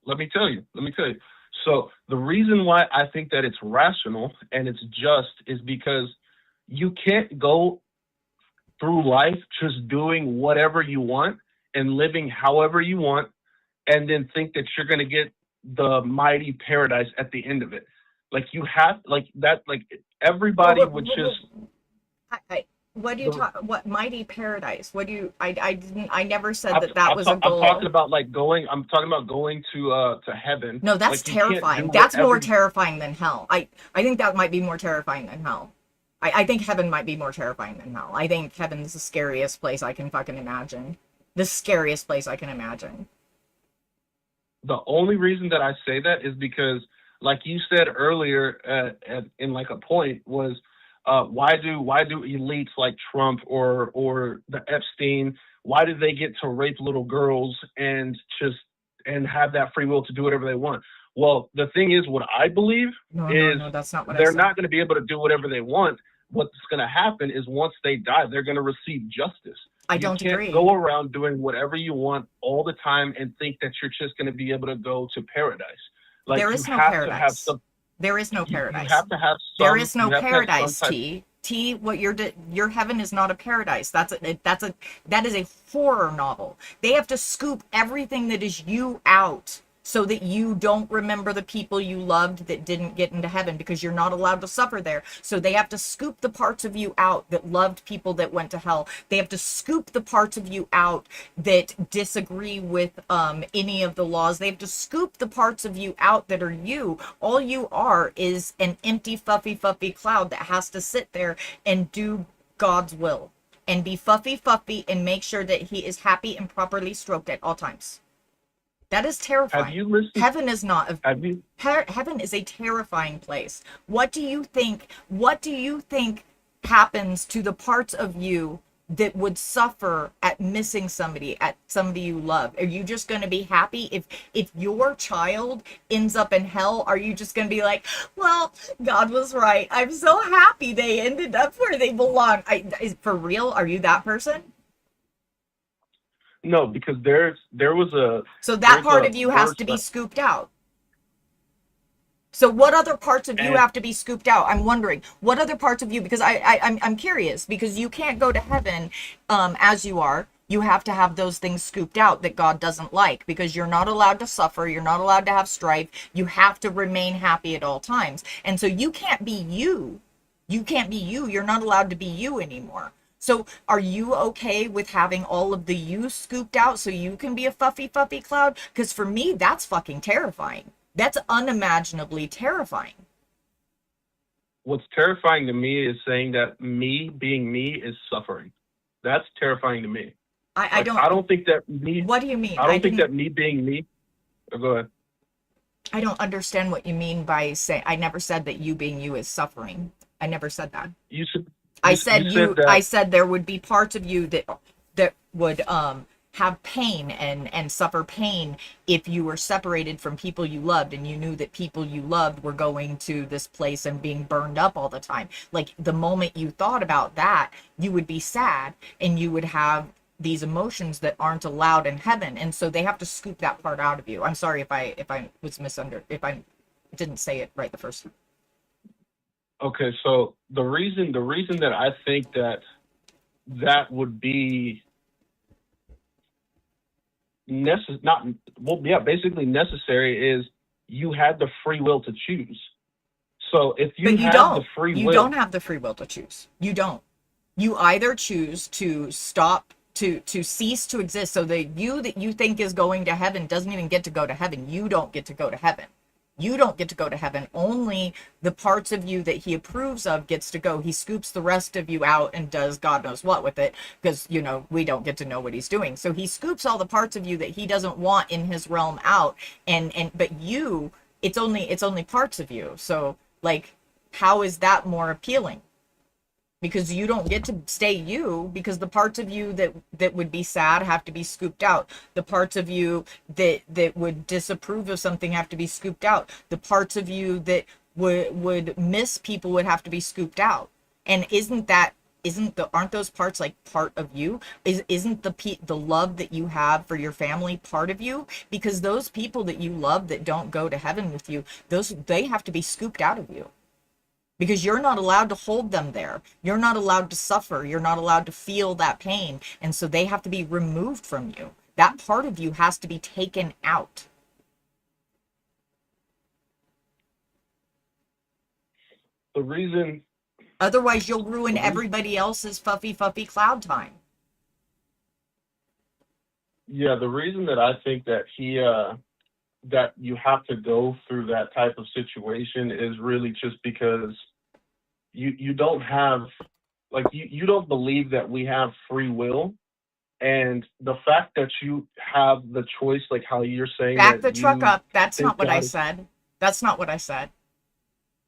let me tell you, let me tell you. So the reason why I think that it's rational and it's just is because you can't go through life just doing whatever you want and living however you want and then think that you're going to get the mighty paradise at the end of it. Like you have like that like everybody would just What do you the, talk? What mighty paradise? What do you? I didn't. I never said I'm, that was a I'm goal. talking about like going. I'm talking about going to heaven. No, that's Like you can't do terrifying. That's more whatever. terrifying than hell. I think that might be more terrifying than hell. I think heaven might be more terrifying than hell. I think heaven's the scariest place I can fucking imagine. The scariest place I can imagine. The only reason that I say that is because, like you said earlier, in like a point was, why do elites like Trump or the Epstein, why do they get to rape little girls and have that free will to do whatever they want? Well, the thing is, what I believe No, no, is no, that's not what I they're said. not going to be able to do whatever they want. What's going to happen is once they die, they're going to receive justice. I You don't can't agree. go around doing whatever you want all the time and think that you're just going to be able to go to paradise. Like There you is no have to have paradise. some. There is no You paradise. have to have There some. is no You have to have some paradise, type. T. What your heaven is not a paradise. That is a horror novel. They have to scoop everything that is you out so that you don't remember the people you loved that didn't get into heaven, because you're not allowed to suffer there. So they have to scoop the parts of you out that loved people that went to hell. They have to scoop the parts of you out that disagree with any of the laws. They have to scoop the parts of you out that are you. All you are is an empty, fluffy cloud that has to sit there and do God's will and be fluffy and make sure that he is happy and properly stroked at all times. That is terrifying. Have you listened? Heaven is not. Have you? Heaven is a terrifying place. What do you think? What do you think happens to the parts of you that would suffer at missing somebody, at somebody you love? Are you just going to be happy if your child ends up in hell? Are you just going to be like, well, God was right. I'm so happy they ended up where they belong. For real? Are you that person? No, because there was a. So that part a of you has verse to be that- scooped out. So what other parts of you and have to be scooped out? I'm wondering what other parts of you, because I'm curious, because you can't go to heaven as you are. You have to have those things scooped out that God doesn't like, because you're not allowed to suffer. You're not allowed to have strife. You have to remain happy at all times. And so you can't be you. You can't be you. You're not allowed to be you anymore. So are you okay with having all of the you scooped out so you can be a fluffy cloud? Because for me, that's fucking terrifying. That's unimaginably terrifying. What's terrifying to me is saying that me being me is suffering. That's terrifying to me. I don't. I don't think that me. What do you mean? I don't think that me being me. Oh, go ahead. I don't understand what you mean by saying. I never said that you being you is suffering. I never said that. You said. I said said that, I said there would be parts of you that would have pain and suffer pain if you were separated from people you loved, and you knew that people you loved were going to this place and being burned up all the time. Like the moment you thought about that, you would be sad and you would have these emotions that aren't allowed in heaven. And so they have to scoop that part out of you. I'm sorry if I was if I didn't say it right the first time. Okay, so the reason that I think that would be basically necessary is you had the free will to choose. So if you But have don't. the free You will, don't have the free will to choose. You don't. You either choose to stop, to cease to exist, so that you think is going to heaven doesn't even get to go to heaven. You don't get to go to heaven. You don't get to go to heaven. Only the parts of you that he approves of gets to go. He scoops the rest of you out and does God knows what with it, because, you know, we don't get to know what he's doing. So he scoops all the parts of you that he doesn't want in his realm out, but you, it's only parts of you. So, like, how is that more appealing? Because you don't get to stay you, because the parts of you that would be sad have to be scooped out. The parts of you that would disapprove of something have to be scooped out. The parts of you that would miss people would have to be scooped out. And aren't those parts like part of you? Isn't the love that you have for your family part of you? Because those people that you love that don't go to heaven with you, they have to be scooped out of you. Because you're not allowed to hold them there. You're not allowed to suffer. You're not allowed to feel that pain. And so they have to be removed from you. That part of you has to be taken out. The reason... Otherwise, you'll ruin everybody else's fluffy cloud time. Yeah, the reason that I think that that you have to go through that type of situation is really just because you don't have, like, you don't believe that we have free will. And the fact that you have the choice, like how you're saying, back that the truck up. That's not what God I said. That's not what I said.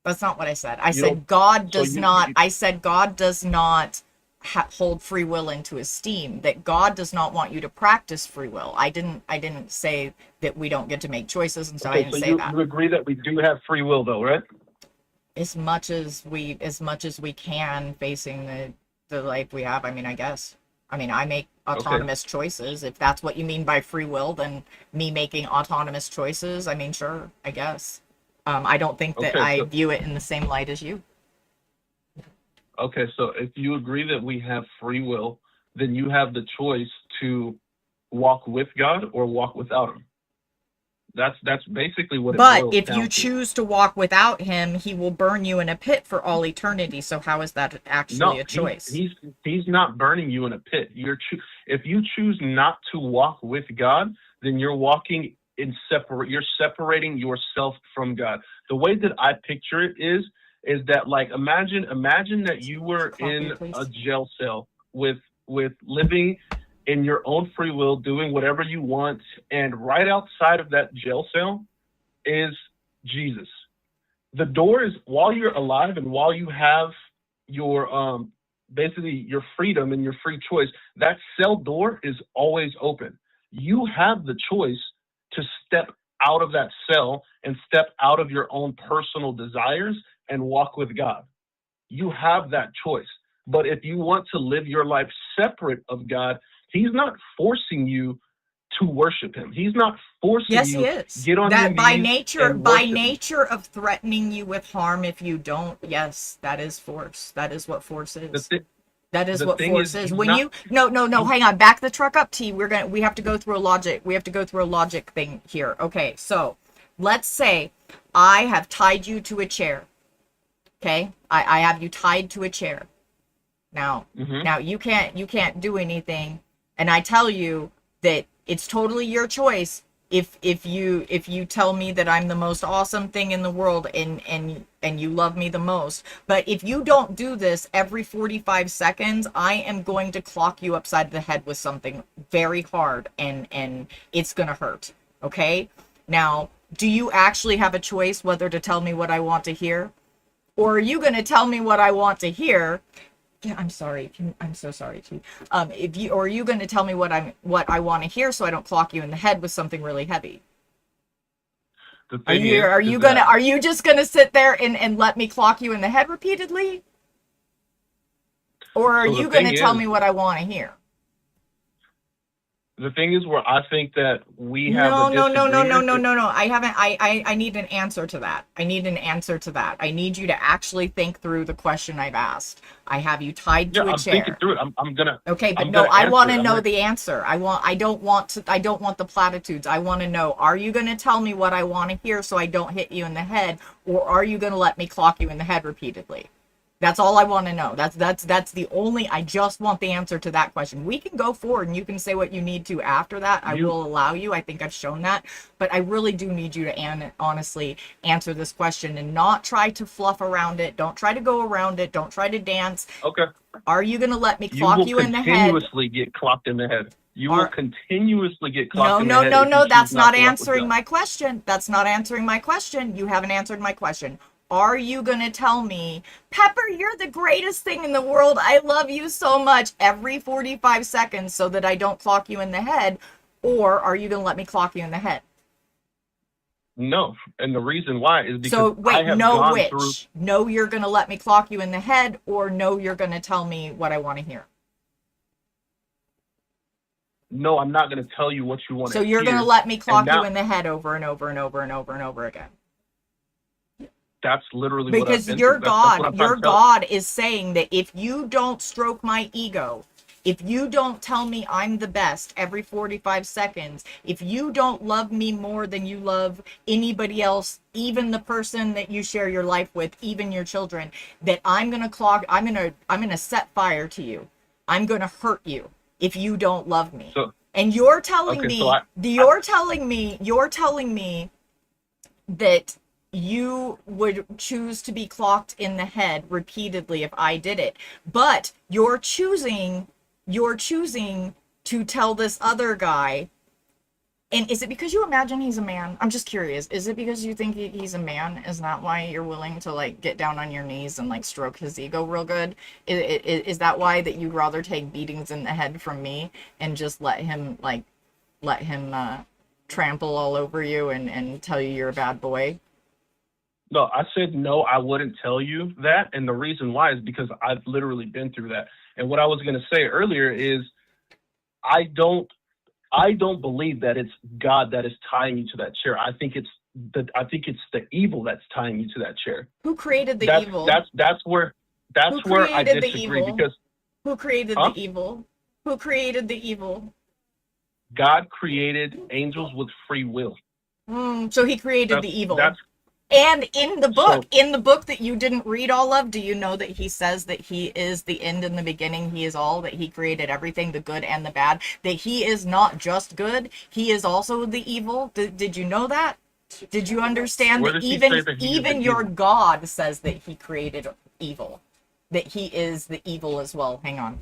That's not what I said. I You said don't- God so does you- not. you- I said God does not hold free will into esteem. That God does not want you to practice free will. I didn't say that we don't get to make choices, and so I Okay, didn't so say you that. agree that we do have free will, though, right? As much as we can, facing the life we have. I mean, I guess. I mean, I make autonomous choices. If that's what you mean by free will, then me making autonomous choices, I mean, sure, I guess. I don't think that Okay, I so- view it in the same light as you. Okay, so if you agree that we have free will, then you have the choice to walk with God or walk without him. That's basically what it But boils if down you to. choose to walk without him, he will burn you in a pit for all eternity. So how is that actually a choice? He's not burning you in a pit. If you choose not to walk with God, then you're walking in you're separating yourself from God. The way that I picture it is that, like, imagine that you were in a jail cell with living in your own free will, doing whatever you want, and right outside of that jail cell is Jesus. The door is, while you're alive and while you have your basically your freedom and your free choice, that cell door is always open. You have the choice to step out of that cell and step out of your own personal desires and walk with God. You have that choice. But if you want to live your life separate of God, he's not forcing you to worship him. He's not forcing Yes, you he is. get on That your by knees nature, and by worship him. nature of threatening you with harm if you don't. Yes, that is force. That is what force is. That is the what thing force is, is. he's When not- you no, hang on, back the truck up, T. We have to go through a logic. We have to go through a logic thing here. Okay, so let's say I have tied you to a chair. Okay, I have you tied to a chair. Now, now you can't do anything, and I tell you that it's totally your choice. If you tell me that I'm the most awesome thing in the world and you love me the most, but if you don't do this every 45 seconds, I am going to clock you upside the head with something very hard, and it's gonna hurt. Okay? Now, do you actually have a choice whether to tell me what I want to hear? Or are you going to tell me what I want to hear? Yeah, I'm sorry. I'm so sorry, T. Are you going to tell me what I want to hear so I don't clock you in the head with something really heavy? The thing is Are you just gonna sit there and let me clock you in the head repeatedly? Or are So the you gonna thing tell is- me what I want to hear? The thing is, where I think that we have No. a disagreement. I haven't. I need an answer to that. I need an answer to that. I need you to actually think through the question I've asked. I have you tied to Yeah, a I'm chair. thinking through it. I'm gonna. Okay, but I'm no, gonna I answer want it. to I'm know gonna- the answer. I don't want the platitudes. I want to know, are you going to tell me what I want to hear so I don't hit you in the head, or are you going to let me clock you in the head repeatedly? That's all I want to know. That's the only, I just want the answer to that question. We can go forward and you can say what you need to after that. I will allow you. I think I've shown that. But I really do need you to honestly answer this question and not try to fluff around it. Don't try to go around it. Don't try to dance. Okay. Are you going to let me clock you in the head? You will continuously get clocked in the head. You will continuously get clocked in the head. No. That's not answering my question. That's not answering my question. You haven't answered my question. Are you going to tell me, Pepper, you're the greatest thing in the world. I love you so much every 45 seconds so that I don't clock you in the head? Or are you going to let me clock you in the head? No. And the reason why is because so, wait, I have no gone which. through... No, you're going to let me clock you in the head, or no, you're going to tell me what I want to hear? No, I'm not going to tell you what you want to hear. So you're going to let me clock you in the head over and over and over and over and over again? That's literally because what I've been your through. God, your God is saying that if you don't stroke my ego, if you don't tell me I'm the best every 45 seconds, if you don't love me more than you love anybody else, even the person that you share your life with, even your children, that I'm going to set fire to you. I'm going to hurt you if you don't love me. So, and you're telling you're telling me that you would choose to be clocked in the head repeatedly if I did it. But you're choosing to tell this other guy. And is it because you imagine he's a man? I'm just curious. Is it because you think he's a man? Is that why you're willing to like get down on your knees and like stroke his ego real good? Is that why that you'd rather take beatings in the head from me and just let him trample all over you and tell you you're a bad boy? No, I said no, I wouldn't tell you that. And the reason why is because I've literally been through that. And what I was going to say earlier is I don't believe that it's God that is tying you to that chair. I think it's the evil that's tying you to that chair. Who created the evil? That's where I disagree, because who created the evil? Who created the evil? God created angels with free will. So he created the evil. And in the book that you didn't read all of, do you know that he says that he is the end and the beginning? He is all, that he created everything, the good and the bad, that he is not just good, he is also the evil. Did you know that? Did you understand that even your God says that he created evil, that he is the evil as well? Hang on.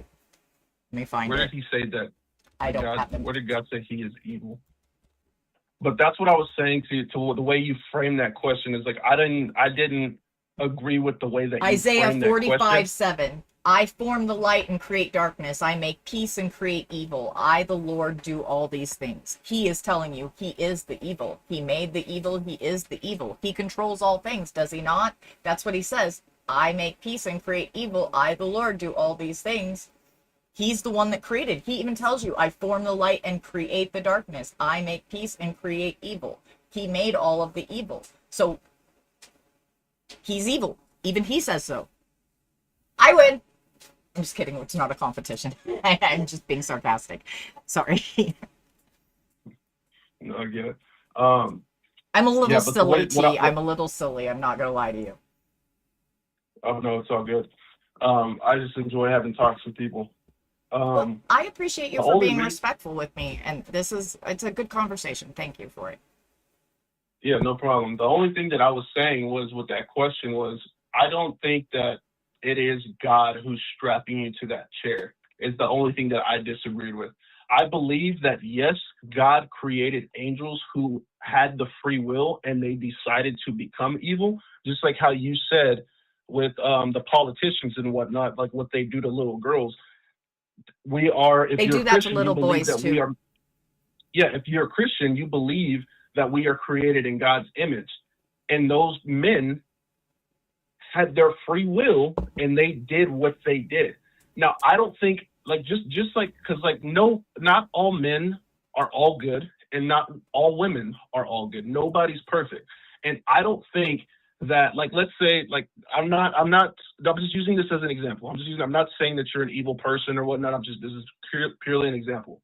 Let me find it. Where did he say that? I don't have it. Where did God say he is evil? But that's what I was saying to the way you framed that question is like I didn't agree with the way that you Isaiah framed that question. 45:7. I form the light and create darkness. I make peace and create evil. I, the Lord, do all these things. He is telling you he is the evil. He made the evil. He is the evil. He controls all things, does he not? That's what he says. I make peace and create evil. I, the Lord, do all these things. He's the one that created. He even tells you, I form the light and create the darkness. I make peace and create evil. He made all of the evil. So he's evil. Even he says so. I win. I'm just kidding. It's not a competition. I'm just being sarcastic. Sorry. No, I get it. I'm a little silly, T. I'm a little silly. I'm not going to lie to you. Oh, no, it's all good. I just enjoy having talks with people. Well, I appreciate you for being respectful with me, and it's a good conversation. Thank you for it. Yeah, no problem. The only thing that I was saying was with that question was I don't think that it is God who's strapping you to that chair. Is the only thing that I disagreed with. I believe that yes, God created angels who had the free will and they decided to become evil, just like how you said with the politicians and whatnot, like what they do to little girls. We are, if you're a Christian, you believe that we are. Yeah, if you're a Christian, you believe that we are created in God's image. And those men had their free will and they did what they did. Now, I don't think, like, just like, because, like, no, not all men are all good and not all women are all good. Nobody's perfect. And I don't think that, like, let's say, like, I'm just using this as an example. I'm not saying that you're an evil person or whatnot. This is purely an example.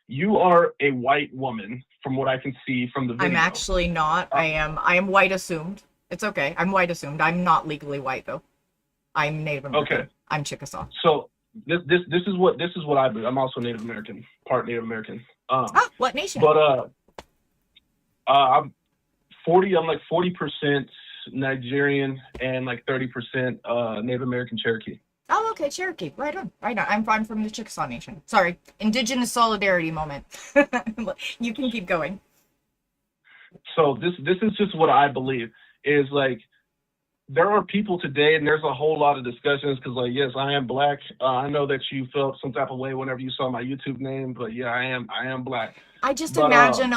You are a white woman from what I can see from the video. I'm actually not. I am white assumed. It's okay. I'm white assumed. I'm not legally white though. I'm Native American. Okay. I'm Chickasaw. So this is what I believe. I'm also Native American, part Native American. What nation? But I'm 40. I'm like 40% Nigerian and like 30% Native American Cherokee. Oh, okay, Cherokee. Right on. Right on. I'm from the Chickasaw Nation. Sorry, Indigenous solidarity moment. You can keep going. So this is just what I believe is like. There are people today, and there's a whole lot of discussions because, like, yes, I am black. I know that you felt some type of way whenever you saw my YouTube name, but yeah, I am black. I just But imagine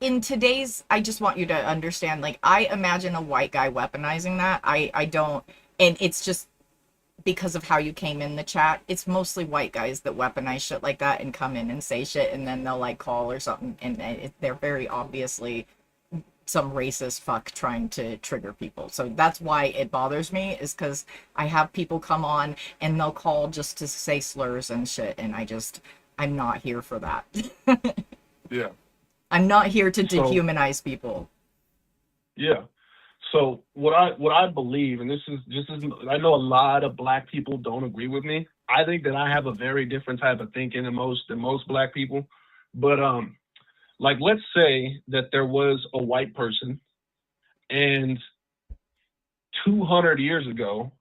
in today's, I just want you to understand, like, I imagine a white guy weaponizing that. I don't, and it's just because of how you came in the chat. It's mostly white guys that weaponize shit like that and come in and say shit, and then they'll like call or something, and they're very obviously some racist fuck trying to trigger people. So that's why it bothers me, is because I have people come on and they'll call just to say slurs and shit, and I'm not here for that. yeah, I'm not here to dehumanize people. Yeah. So what I believe, and this is just as I know a lot of black people don't agree with me. I think that I have a very different type of thinking than most black people. But like, let's say that there was a white person and 200 years ago,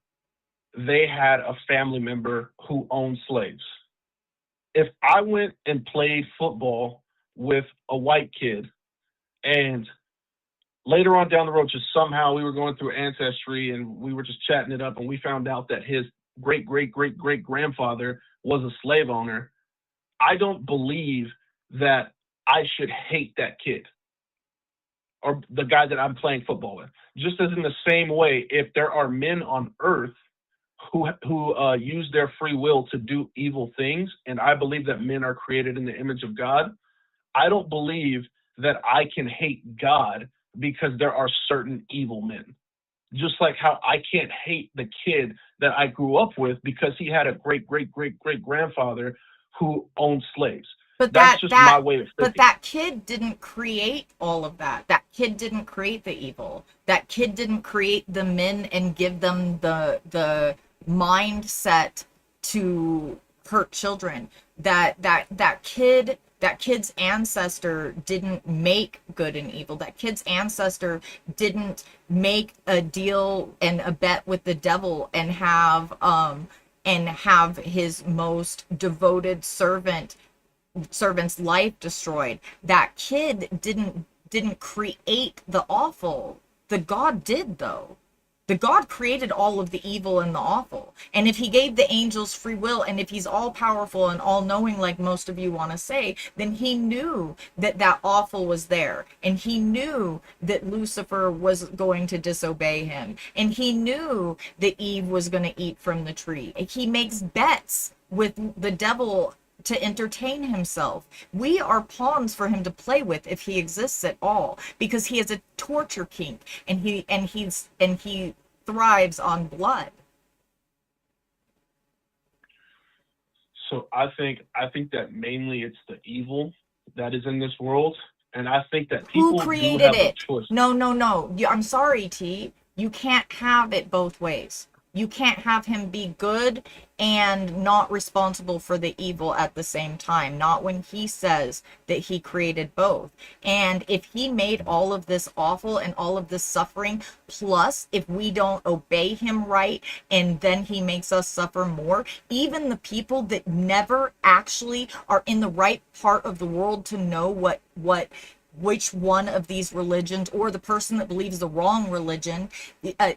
they had a family member who owned slaves. If I went and played football with a white kid and later on down the road, just somehow we were going through Ancestry and we were just chatting it up and we found out that his great-great-great-great-grandfather was a slave owner, I don't believe that I should hate that kid or the guy that I'm playing football with. Just as in the same way, if there are men on earth who use their free will to do evil things, and I believe that men are created in the image of God, I don't believe that I can hate God because there are certain evil men. Just like how I can't hate the kid that I grew up with because he had a great-great-great-great-grandfather who owned slaves. But that's just my way of thinking. But that kid didn't create all of that. That kid didn't create the evil. That kid didn't create the men and give them the mindset to hurt children. That kid's ancestor didn't make good and evil. That kid's ancestor didn't make a deal and a bet with the devil and have his most devoted servant's life destroyed. That kid didn't create the awful. The God did, though. The God created all of the evil and the awful. And if he gave the angels free will, and if he's all powerful and all knowing, like most of you want to say, then he knew that that awful was there. And he knew that Lucifer was going to disobey him. And he knew that Eve was going to eat from the tree. He makes bets with the devil to entertain himself. We are pawns for him to play with if he exists at all, because he is a torture kink and he thrives on blood. So I think that mainly it's the evil that is in this world, and I think that people who created do have it? a choice. No. I'm sorry, T. You can't have it both ways. You can't have him be good and not responsible for the evil at the same time. Not when he says that he created both. And if he made all of this awful and all of this suffering, plus if we don't obey him right and then he makes us suffer more, even the people that never actually are in the right part of the world to know which one of these religions, or the person that believes the wrong religion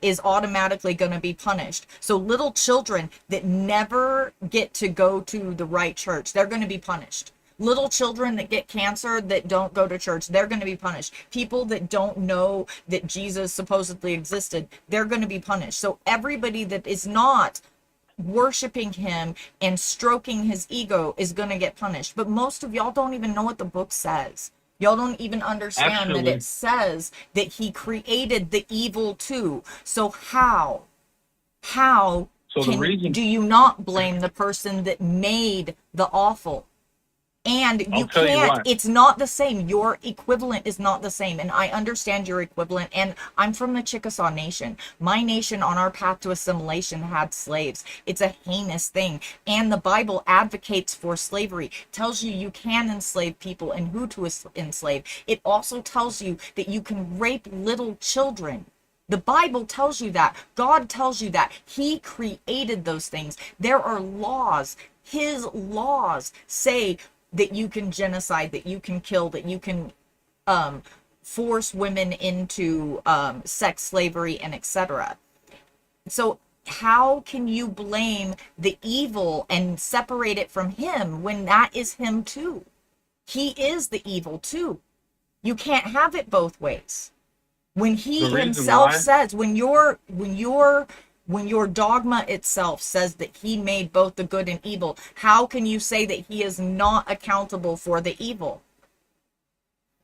is automatically going to be punished. So little children that never get to go to the right church, they're going to be punished. Little children that get cancer that don't go to church, they're going to be punished. People that don't know that Jesus supposedly existed, they're going to be punished. So everybody that is not worshiping him and stroking his ego is going to get punished. But most of y'all don't even know what the book says. Y'all don't even understand that it says that he created the evil too. So how do you not blame the person that made the awful And you I'll tell you can't, why. it's not the same. Your equivalent is not the same. And I understand your equivalent. And I'm from the Chickasaw Nation. My nation on our path to assimilation had slaves. It's a heinous thing. And the Bible advocates for slavery, tells you you can enslave people and who to enslave. It also tells you that you can rape little children. The Bible tells you that. God tells you that. He created those things. There are laws. His laws say that you can genocide, that you can kill, that you can force women into sex slavery, and etc. So how can you blame the evil and separate it from him when that is him too? He is the evil too. You can't have it both ways. When he The reason himself why, says, when your dogma itself says that he made both the good and evil, how can you say that he is not accountable for the evil?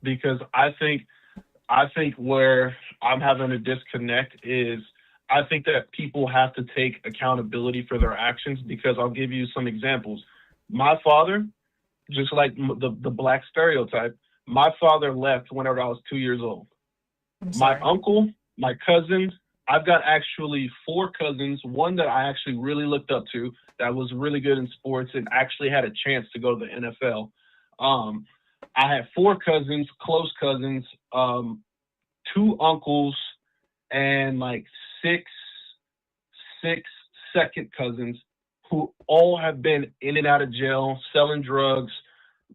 because I think where I'm having a disconnect is I think that people have to take accountability for their actions, because I'll give you some examples. My father, just like the black stereotype, my father left whenever I was 2 years old. I'm My sorry. uncle, my cousins, I've got actually 4 cousins, one that I actually really looked up to that was really good in sports and actually had a chance to go to the NFL. Um, I had 4 cousins, close cousins, 2 uncles, and like six six second cousins who all have been in and out of jail, selling drugs.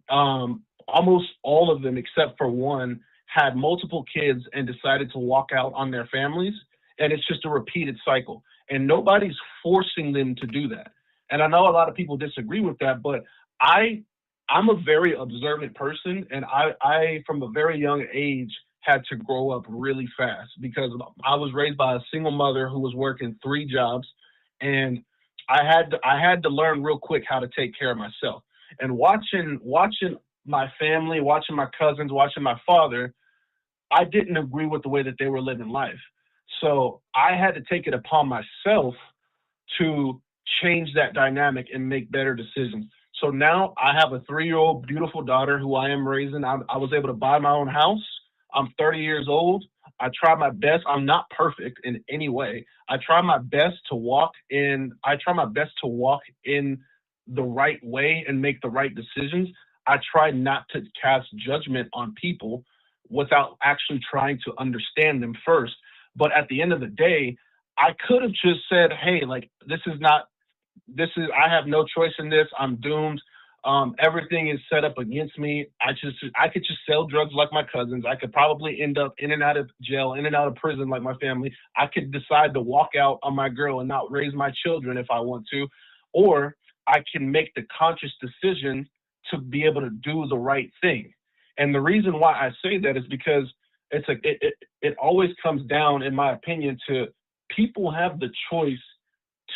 Almost all of them, except for one, had multiple kids and decided to walk out on their families. And it's just a repeated cycle. And nobody's forcing them to do that. And I know a lot of people disagree with that, but I I'm a very observant person, and I from a very young age had to grow up really fast because I was raised by a single mother who was working 3 jobs, and I had to learn real quick how to take care of myself. And watching my family, watching my cousins, watching my father, I didn't agree with the way that they were living life. So I had to take it upon myself to change that dynamic and make better decisions. So now I have a 3-year-old beautiful daughter who I am raising. I was able to buy my own house. I'm 30 years old. I try my best. I'm not perfect in any way. I try my best to walk in the right way and make the right decisions. I try not to cast judgment on people without actually trying to understand them first. But at the end of the day, I could have just said, "Hey, like I have no choice in this. I'm doomed. Everything is set up against me. I could just sell drugs like my cousins. I could probably end up in and out of jail, in and out of prison like my family. I could decide to walk out on my girl and not raise my children if I want to, or I can make the conscious decision to be able to do the right thing." And the reason why I say that is because it always comes down, in my opinion, to people have the choice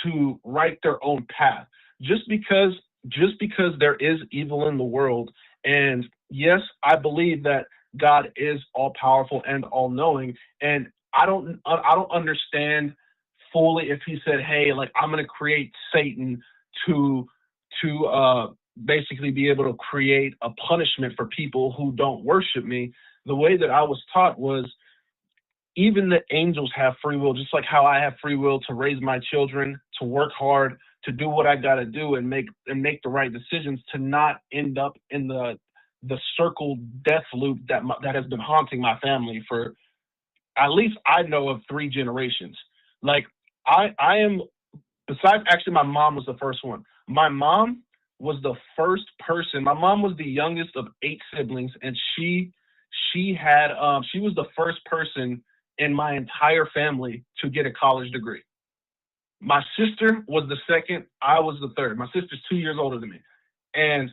to write their own path. Just because there is evil in the world, and yes, I believe that God is all powerful and all knowing, and I don't understand fully if he said, "Hey, like I'm going to create Satan to to basically be able to create a punishment for people who don't worship me." The way that I was taught was even the angels have free will, just like how I have free will to raise my children, to work hard, to do what I got to do, and make the right decisions, to not end up in the circle death loop that has been haunting my family for at least I know of 3 generations. Like I am, besides actually my mom was the first one. My mom was the first person. My mom was the youngest of 8 siblings, and she was the first person in my entire family to get a college degree. My sister was the second. I was the third. My sister's 2 years older than me. And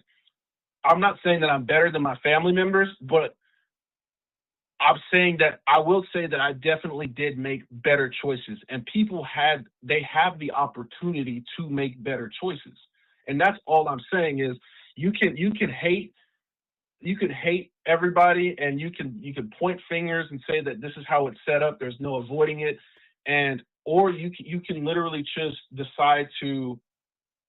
I'm not saying that I'm better than my family members, but I'm saying that I will say that I definitely did make better choices, and they have the opportunity to make better choices. And that's all I'm saying is you can hate everybody, and you can point fingers and say that this is how it's set up. There's no avoiding it, and or you can literally just decide to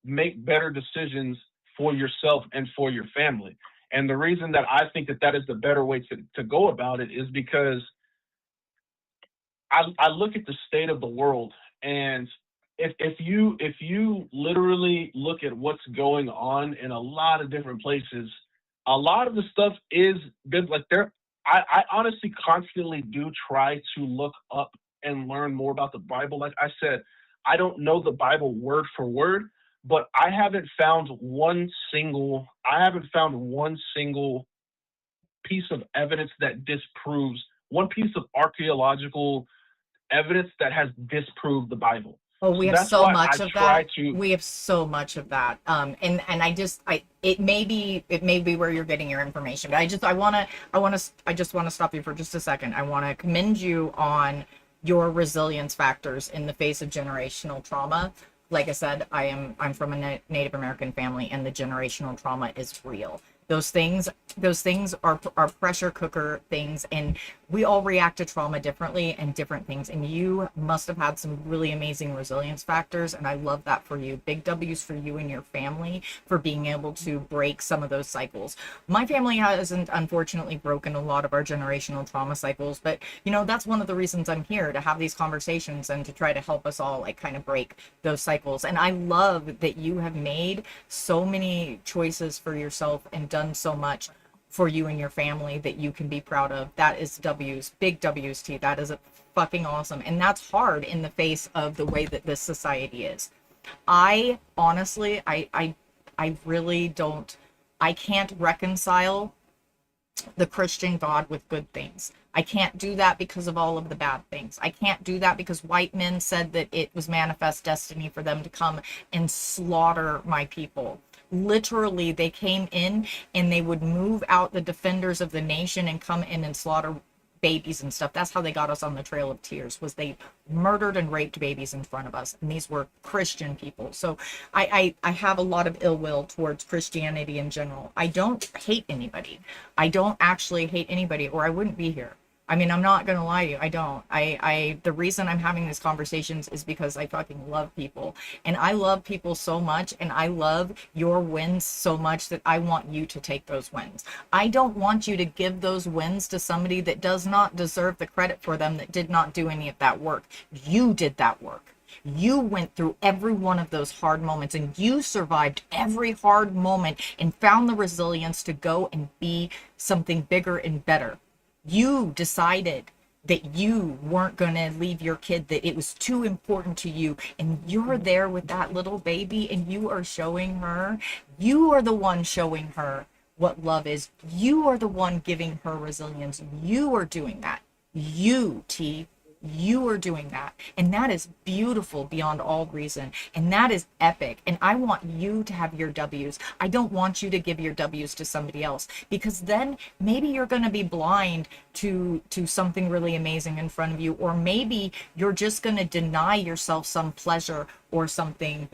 make better decisions for yourself and for your family. And the reason that I think that that is the better way to go about it is because I look at the state of the world, and if you literally look at what's going on in a lot of different places, a lot of the stuff is like there. I honestly constantly do try to look up and learn more about the Bible. Like I said, I don't know the Bible word for word, but I haven't found one single piece of evidence that disproves, one piece of archaeological evidence that has disproved the Bible. Oh, we So have that's so why I much of try that. to. We have so much of that. And it may be where you're getting your information, but I just want to stop you for just a second. I want to commend you on your resilience factors in the face of generational trauma. Like I said, I'm from a Native American family, and the generational trauma is real. Those things are pressure cooker things, and we all react to trauma differently and different things. And you must have had some really amazing resilience factors, and I love that for you. Big W's for you and your family for being able to break some of those cycles. My family hasn't, unfortunately, broken a lot of our generational trauma cycles, but that's one of the reasons I'm here, to have these conversations and to try to help us all like kind of break those cycles. And I love that you have made so many choices for yourself and done so much for you and your family that you can be proud of. That is W's, big W's to you. That is fucking awesome. And that's hard in the face of the way that this society is. I honestly, I really don't, I can't reconcile the Christian God with good things. I can't do that because of all of the bad things. I can't do that because white men said that it was manifest destiny for them to come and slaughter my people. Literally, they came in and they would move out the defenders of the nation and come in and slaughter babies and stuff. That's how they got us on the Trail of Tears, was they murdered and raped babies in front of us. And these were Christian people. So I have a lot of ill will towards Christianity in general. I don't hate anybody. I don't actually hate anybody, or I wouldn't be here. I mean, I'm not gonna lie to you. I don't. The reason I'm having these conversations is because I fucking love people, and I love people so much, and I love your wins so much that I want you to take those wins. I don't want you to give those wins to somebody that does not deserve the credit for them, that did not do any of that work. You did that work. You went through every one of those hard moments, and you survived every hard moment and found the resilience to go and be something bigger and better. You decided that you weren't going to leave your kid, that it was too important to you, and you're there with that little baby, and you are showing her, you are the one showing her what love is. You are the one giving her resilience. You are doing that. You are doing that, and that is beautiful beyond all reason, and that is epic. And I want you to have your W's. I don't want you to give your W's to somebody else, because then maybe you're going to be blind to something really amazing in front of you, or maybe you're just going to deny yourself some pleasure or something.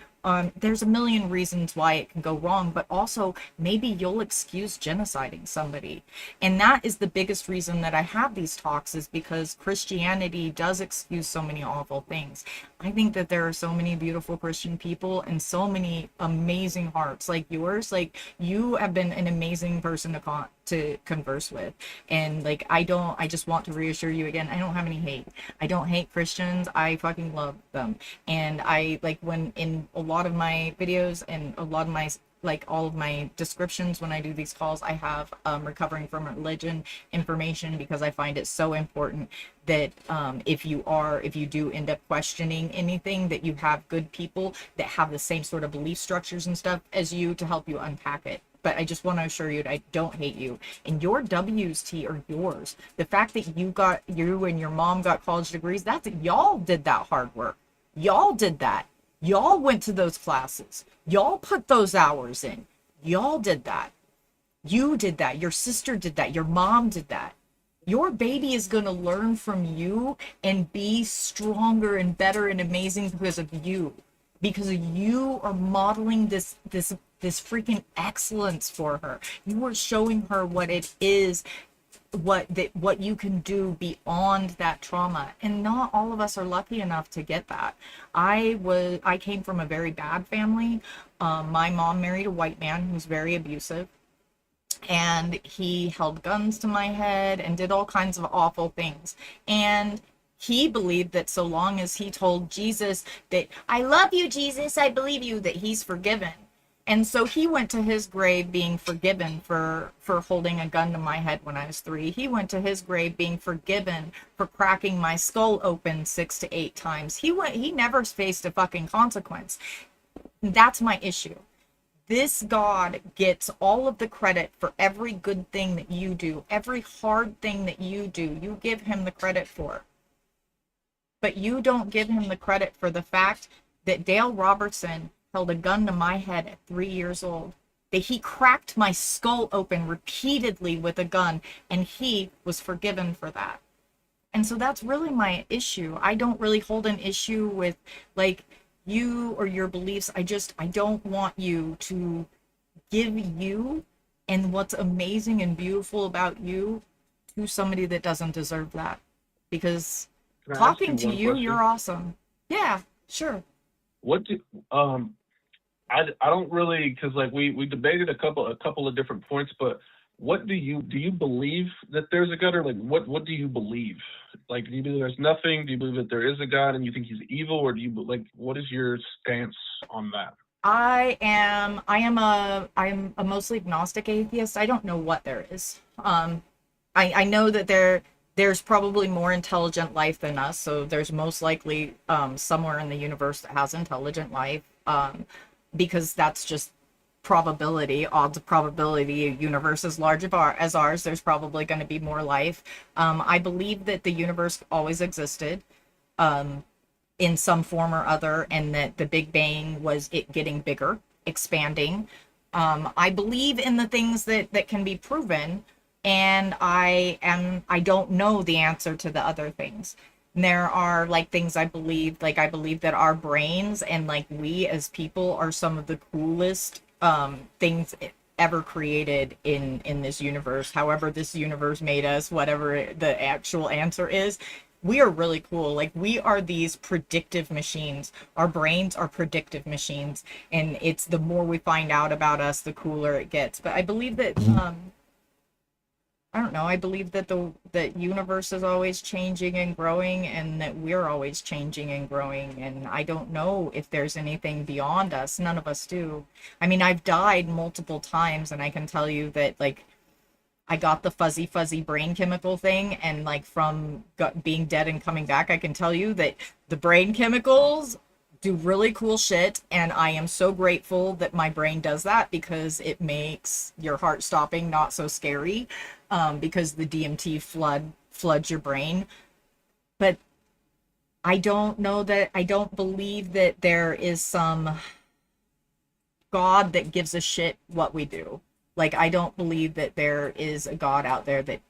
There's a million reasons why it can go wrong, but also maybe you'll excuse genociding somebody. And that is the biggest reason that I have these talks, is because Christianity does excuse so many awful things. I think that there are so many beautiful Christian people and so many amazing hearts like yours. Like, you have been an amazing person to converse with. And like, I just want to reassure you again, I don't have any hate. I don't hate Christians. I fucking love them. And I, like, when in a lot of my videos and a lot of my, like, all of my descriptions when I do these calls, I have recovering from religion information, because I find it so important that if you do end up questioning anything, that you have good people that have the same sort of belief structures and stuff as you to help you unpack it. But I just want to assure you that I don't hate you. And your W's, T, are yours. The fact that you and your mom got college degrees, that's, y'all did that hard work. Y'all did that. Y'all went to those classes. Y'all put those hours in. Y'all did that. You did that. Your sister did that. Your mom did that. Your baby is going to learn from you and be stronger and better and amazing because of you. Because you are modeling this freaking excellence for her. You are showing her what it is what you can do beyond that trauma. And not all of us are lucky enough to get that. I came from a very bad family. My mom married a white man who's very abusive, and he held guns to my head and did all kinds of awful things. And he believed that so long as he told Jesus that, I love you, Jesus, I believe you, that he's forgiven. And so he went to his grave being forgiven for holding a gun to my head when I was 3. He went to his grave being forgiven for cracking my skull open 6 to 8 times. He never faced a fucking consequence. That's my issue. This God gets all of the credit for every good thing that you do, every hard thing that you do. You give him the credit for. But you don't give him the credit for the fact that Dale Robertson held a gun to my head at 3 years old, that he cracked my skull open repeatedly with a gun, and he was forgiven for that. And so that's really my issue. I don't really hold an issue with, like, you or your beliefs. I don't want you to give you and what's amazing and beautiful about you to somebody that doesn't deserve that. Because Can I ask talking to one you, question? you're awesome. Yeah, sure. What do I don't really, because like we debated a couple of different points, but what do you believe that there's a God, or like what do you believe? Like, do you believe there's nothing? Do you believe that there is a God and you think he's evil, or do you like, what is your stance on that? I'm a mostly agnostic atheist. I don't know what there is. I know that there's probably more intelligent life than us, so there's most likely somewhere in the universe that has intelligent life, because that's just probability, odds of probability. A universe as large as ours, there's probably going to be more life. I believe that the universe always existed in some form or other, and that the Big Bang was it getting bigger, expanding. I believe in the things that can be proven, and I don't know the answer to the other things. And there are like things I believe that our brains and like we as people are some of the coolest things ever created in this universe. However this universe made us, whatever the actual answer is, we are really cool. Like, we are these predictive machines. Our brains are predictive machines, and it's the more we find out about us, the cooler it gets. But I believe that I don't know. I believe that the universe is always changing and growing, and that we're always changing and growing. And I don't know if there's anything beyond us. None of us do. I mean, I've died multiple times, and I can tell you that, like, I got the fuzzy brain chemical thing, and like from being dead and coming back, I can tell you that the brain chemicals do really cool shit, and I am so grateful that my brain does that, because it makes your heart stopping not so scary, because the DMT floods your brain. But I don't believe that there is some God that gives a shit what we do. Like, I don't believe that there is a God out there that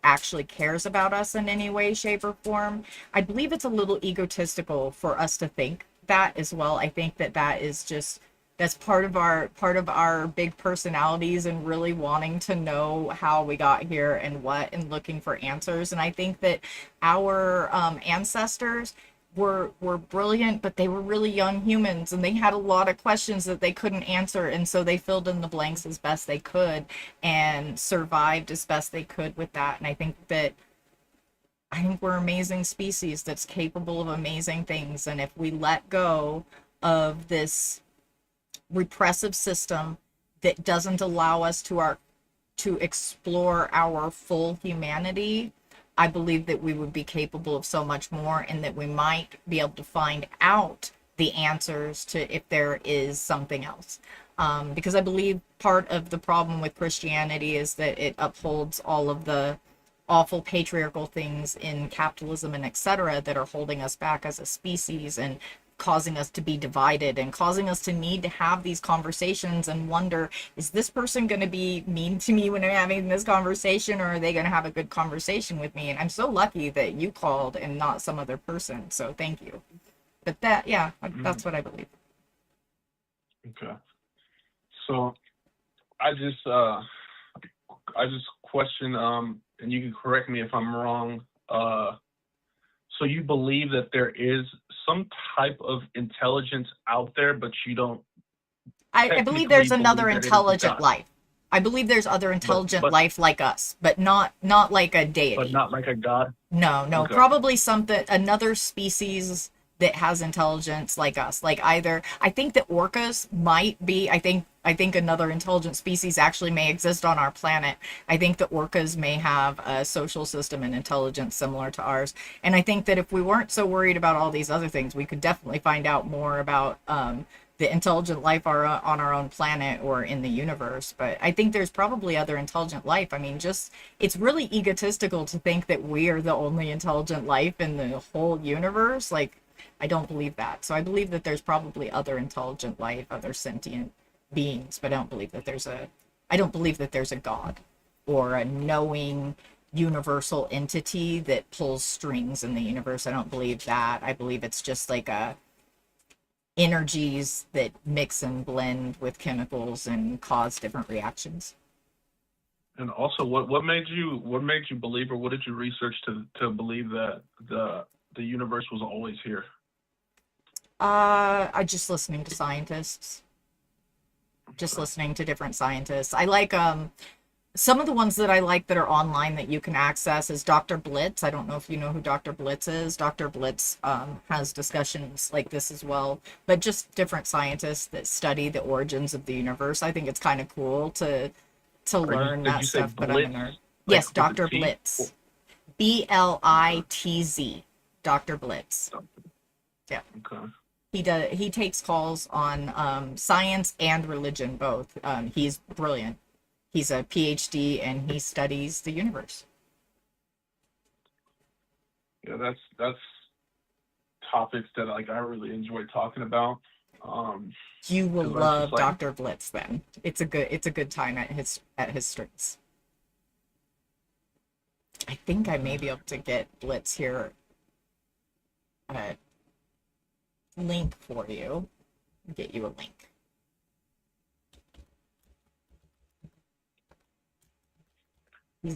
actually cares about us in any way, shape, or form. I believe it's a little egotistical for us to think that as well. I think that is just, that's part of our big personalities, and really wanting to know how we got here and what, and looking for answers. And I think that our ancestors were brilliant, but they were really young humans, and they had a lot of questions that they couldn't answer, and so they filled in the blanks as best they could and survived as best they could with that. And I think we're an amazing species that's capable of amazing things. And if we let go of this repressive system that doesn't allow us to explore our full humanity, I believe that we would be capable of so much more, and that we might be able to find out the answers to if there is something else. Because I believe part of the problem with Christianity is that it upholds all of the awful patriarchal things in capitalism and etc. that are holding us back as a species, and causing us to be divided, and causing us to need to have these conversations and wonder, is this person going to be mean to me when I'm having this conversation, or are they going to have a good conversation with me? And I'm so lucky that you called and not some other person, so thank you. But that's what I believe. Okay. So I just question, and you can correct me if I'm wrong. So you believe that there is some type of intelligence out there, but you don't I believe there's technically another believe that it is intelligent God, life. I believe there's other but intelligent but life like us, but not like a but deity. not like a God. No, Okay. probably something another species that has intelligence like us. Like either I think that orcas might be. I think another intelligent species actually may exist on our planet. I think that orcas may have a social system and intelligence similar to ours. And I think that if we weren't so worried about all these other things, we could definitely find out more about the intelligent life on our own planet or in the universe. But I think there's probably other intelligent life. I mean, just it's really egotistical to think that we are the only intelligent life in the whole universe. Like, I don't believe that. So I believe that there's probably other intelligent life, other sentient beings, but I don't believe that there's a God or a knowing universal entity that pulls strings in the universe. I don't believe that. I believe it's just like a energies that mix and blend with chemicals and cause different reactions. And also, what made you believe, or what did you research to believe that the universe was always here? I just listening to scientists, just listening to different scientists. I like some of the ones that I like that are online that you can access is Dr. Blitz. I don't know if you know who Dr. Blitz is. Dr. Blitz has discussions like this as well, but just different scientists that study the origins of the universe. I think it's kind of cool to learn Did that you say stuff, but I'm a Blitz, nerd. like Yes, with a Dr. T? Blitz. Blitz. Dr. Blitz. Yeah. Okay. He takes calls on science and religion both. He's brilliant. He's a PhD and he studies the universe. Yeah, that's topics that like I really enjoy talking about. You will 'Cause that's just love like, Dr. Blitz then. It's a good time at his streets. I think I may be able to get Blitz here link for you. Get you a link. He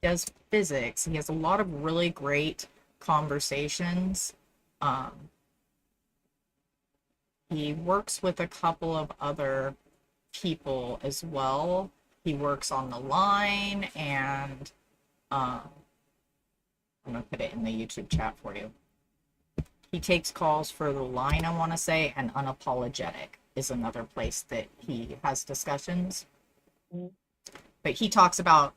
does physics. He has a lot of really great conversations. Um, he works with a couple of other people as well. He works on the line, and I'm gonna put it in the YouTube chat for you. He takes calls for the line, I want to say, and unapologetic is another place that he has discussions. But he talks about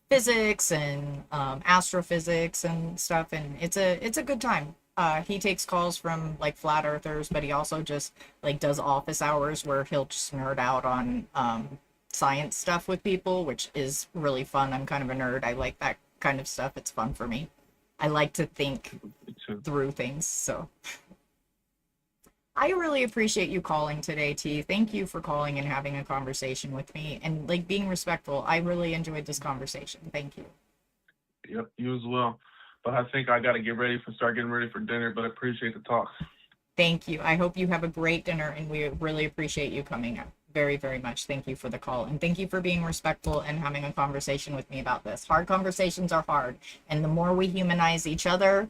physics and astrophysics and stuff, and it's a good time. He takes calls from like flat earthers, but he also just like does office hours where he'll just nerd out on science stuff with people, which is really fun. I'm kind of a nerd. I like that kind of stuff. It's fun for me. I like to think through things, so I really appreciate you calling today, T. Thank you for calling and having a conversation with me and like being respectful. I really enjoyed this conversation. Thank you. yep, you as well. But I think I got to start getting ready for dinner. But I appreciate the talk. Thank you. I hope you have a great dinner, and we really appreciate you coming up very, very much. Thank you for the call, and thank you for being respectful and having a conversation with me about this. Hard conversations are hard, and the more we humanize each other,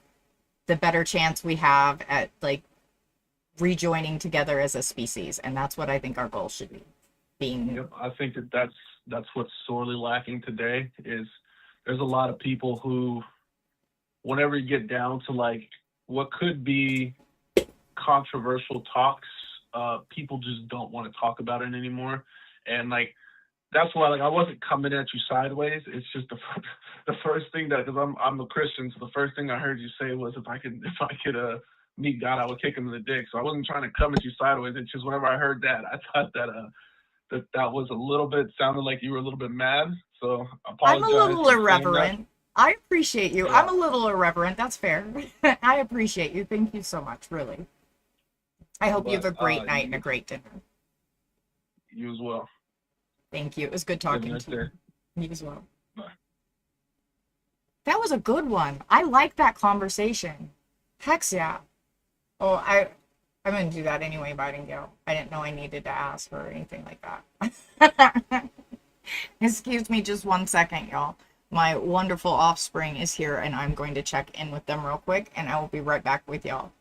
the better chance we have at like rejoining together as a species, and that's what I think our goal should be. Yep, I think that's what's sorely lacking today. Is there's a lot of people who, whenever you get down to like what could be controversial talks, people just don't want to talk about it anymore. And like that's why like I wasn't coming at you sideways. It's just the first thing that, because I'm a Christian, so the first thing I heard you say was if I could meet God, I would kick him in the dick. So I wasn't trying to come at you sideways. It's just whenever I heard that, I thought that was a little bit, sounded like you were a little bit mad. So I I'm a apologize little for saying that. irreverent. I appreciate you. Yeah. I'm a little irreverent. That's fair. I appreciate you. Thank you so much, really. I hope you have a great night and a great dinner. You as well. Thank you. It was good Have a talking nice to you. day. You as well. Bye. That was a good one. I like that conversation. Hex yeah. Oh, I'm gonna do that anyway, but I didn't know I needed to ask or anything like that. Excuse me just 1 second, y'all. My wonderful offspring is here, and I'm going to check in with them real quick, and I will be right back with y'all.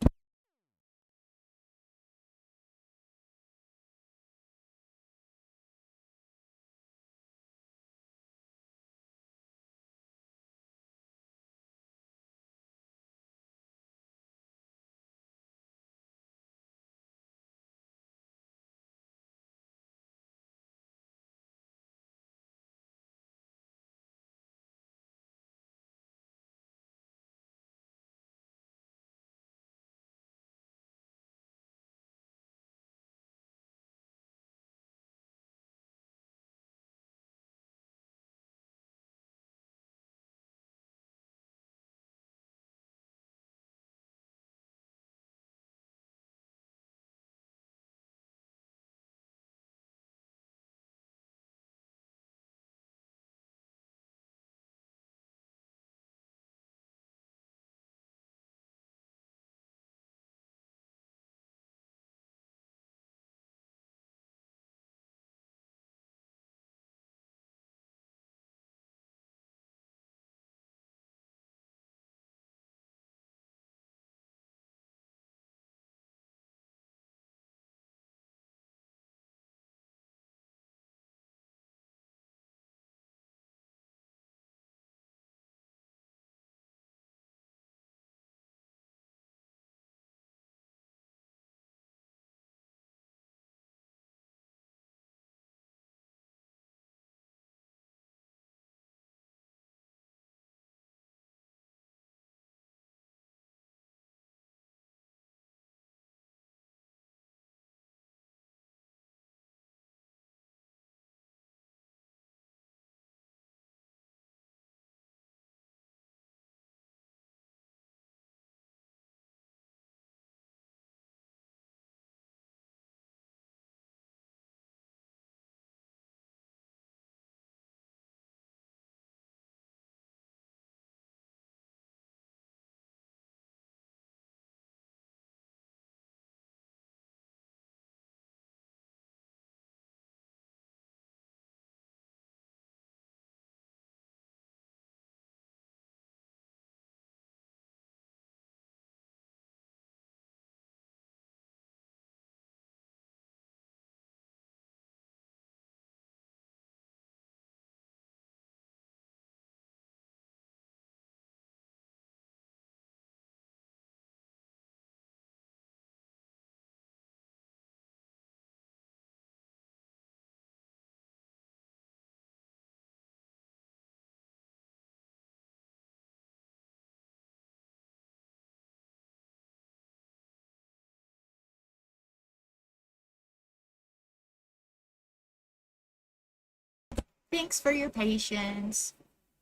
Thanks for your patience.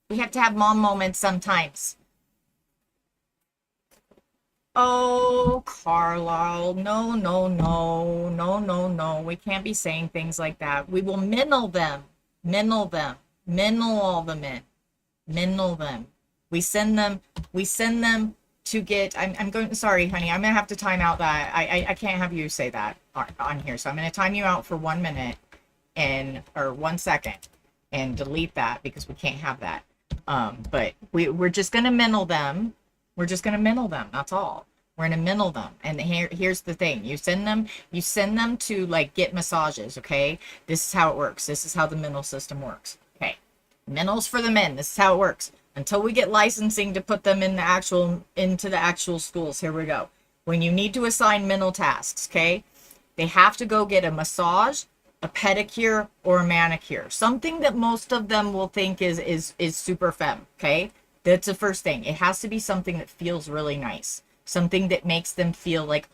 We have to have mom moments sometimes. Oh, Carlisle, no, no, no, no, no, no. We can't be saying things like that. We will minnle them, minnle them, minnle all the men, minnle them. We send them to get, I'm going, sorry, honey, I'm gonna have to time out that. I can't have you say that on here. So I'm gonna time you out for 1 minute or 1 second and delete that because we can't have that. But we're just gonna minnle them. We're just gonna minnle them. That's all. We're gonna minnle them. And here's the thing: you send them to like get massages. Okay, this is how it works. This is how the minnle system works. Okay, minnles for the men. This is how it works. Until we get licensing to put them in into the actual schools. Here we go. When you need to assign minnle tasks, okay, they have to go get a massage, a pedicure, or a manicure. Something that most of them will think is super femme, okay? That's the first thing. It has to be something that feels really nice. Something that makes them feel like,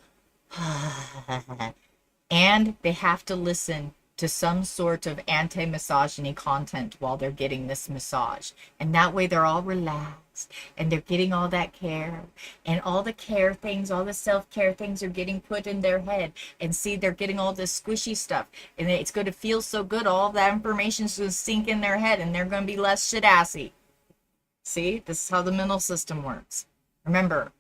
and they have to listen to some sort of anti-misogyny content while they're getting this massage. And that way they're all relaxed and they're getting all that care, and all the care things, all the self-care things are getting put in their head. And see, they're getting all this squishy stuff, and it's going to feel so good. All that information's going to sink in their head, and they're going to be less shit-assy. See, this is how the mental system works. Remember,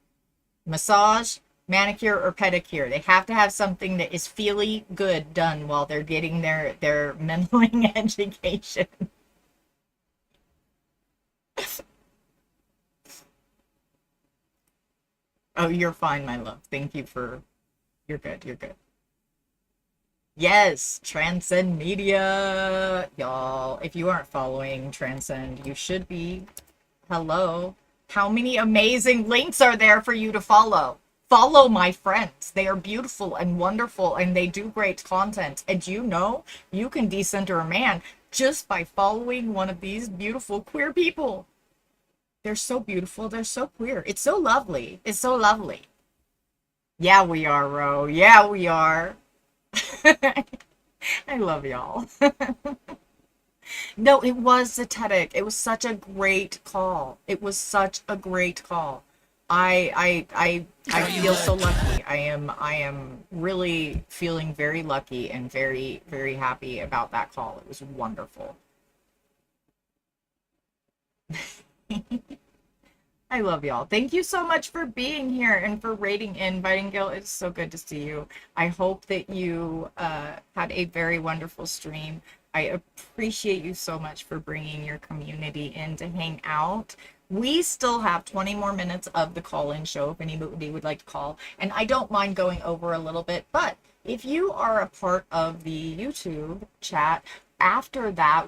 massage, manicure, or pedicure. They have to have something that is feely good done while they're getting their mendling education. Oh, you're fine, my love. Thank you for... You're good, you're good. Yes, Transcend Media. Y'all, if you aren't following Transcend, you should be. Hello. How many amazing links are there for you to follow? Follow my friends. They are beautiful and wonderful and they do great content. And you know, you can decenter a man just by following one of these beautiful queer people. They're so beautiful. They're so queer. It's so lovely. It's so lovely. Yeah, we are, Ro. Yeah, we are. I love y'all. No, it was Zetetic. It was such a great call. It was such a great call. I feel so lucky. I am really feeling very lucky and very, very happy about that call. It was wonderful. I love y'all. Thank you so much for being here and for rating in. Bitingale, it's so good to see you. I hope that you had a very wonderful stream. I appreciate you so much for bringing your community in to hang out. We still have 20 more minutes of the call-in show if anybody would like to call. And I don't mind going over a little bit, but if you are a part of the YouTube chat, after that,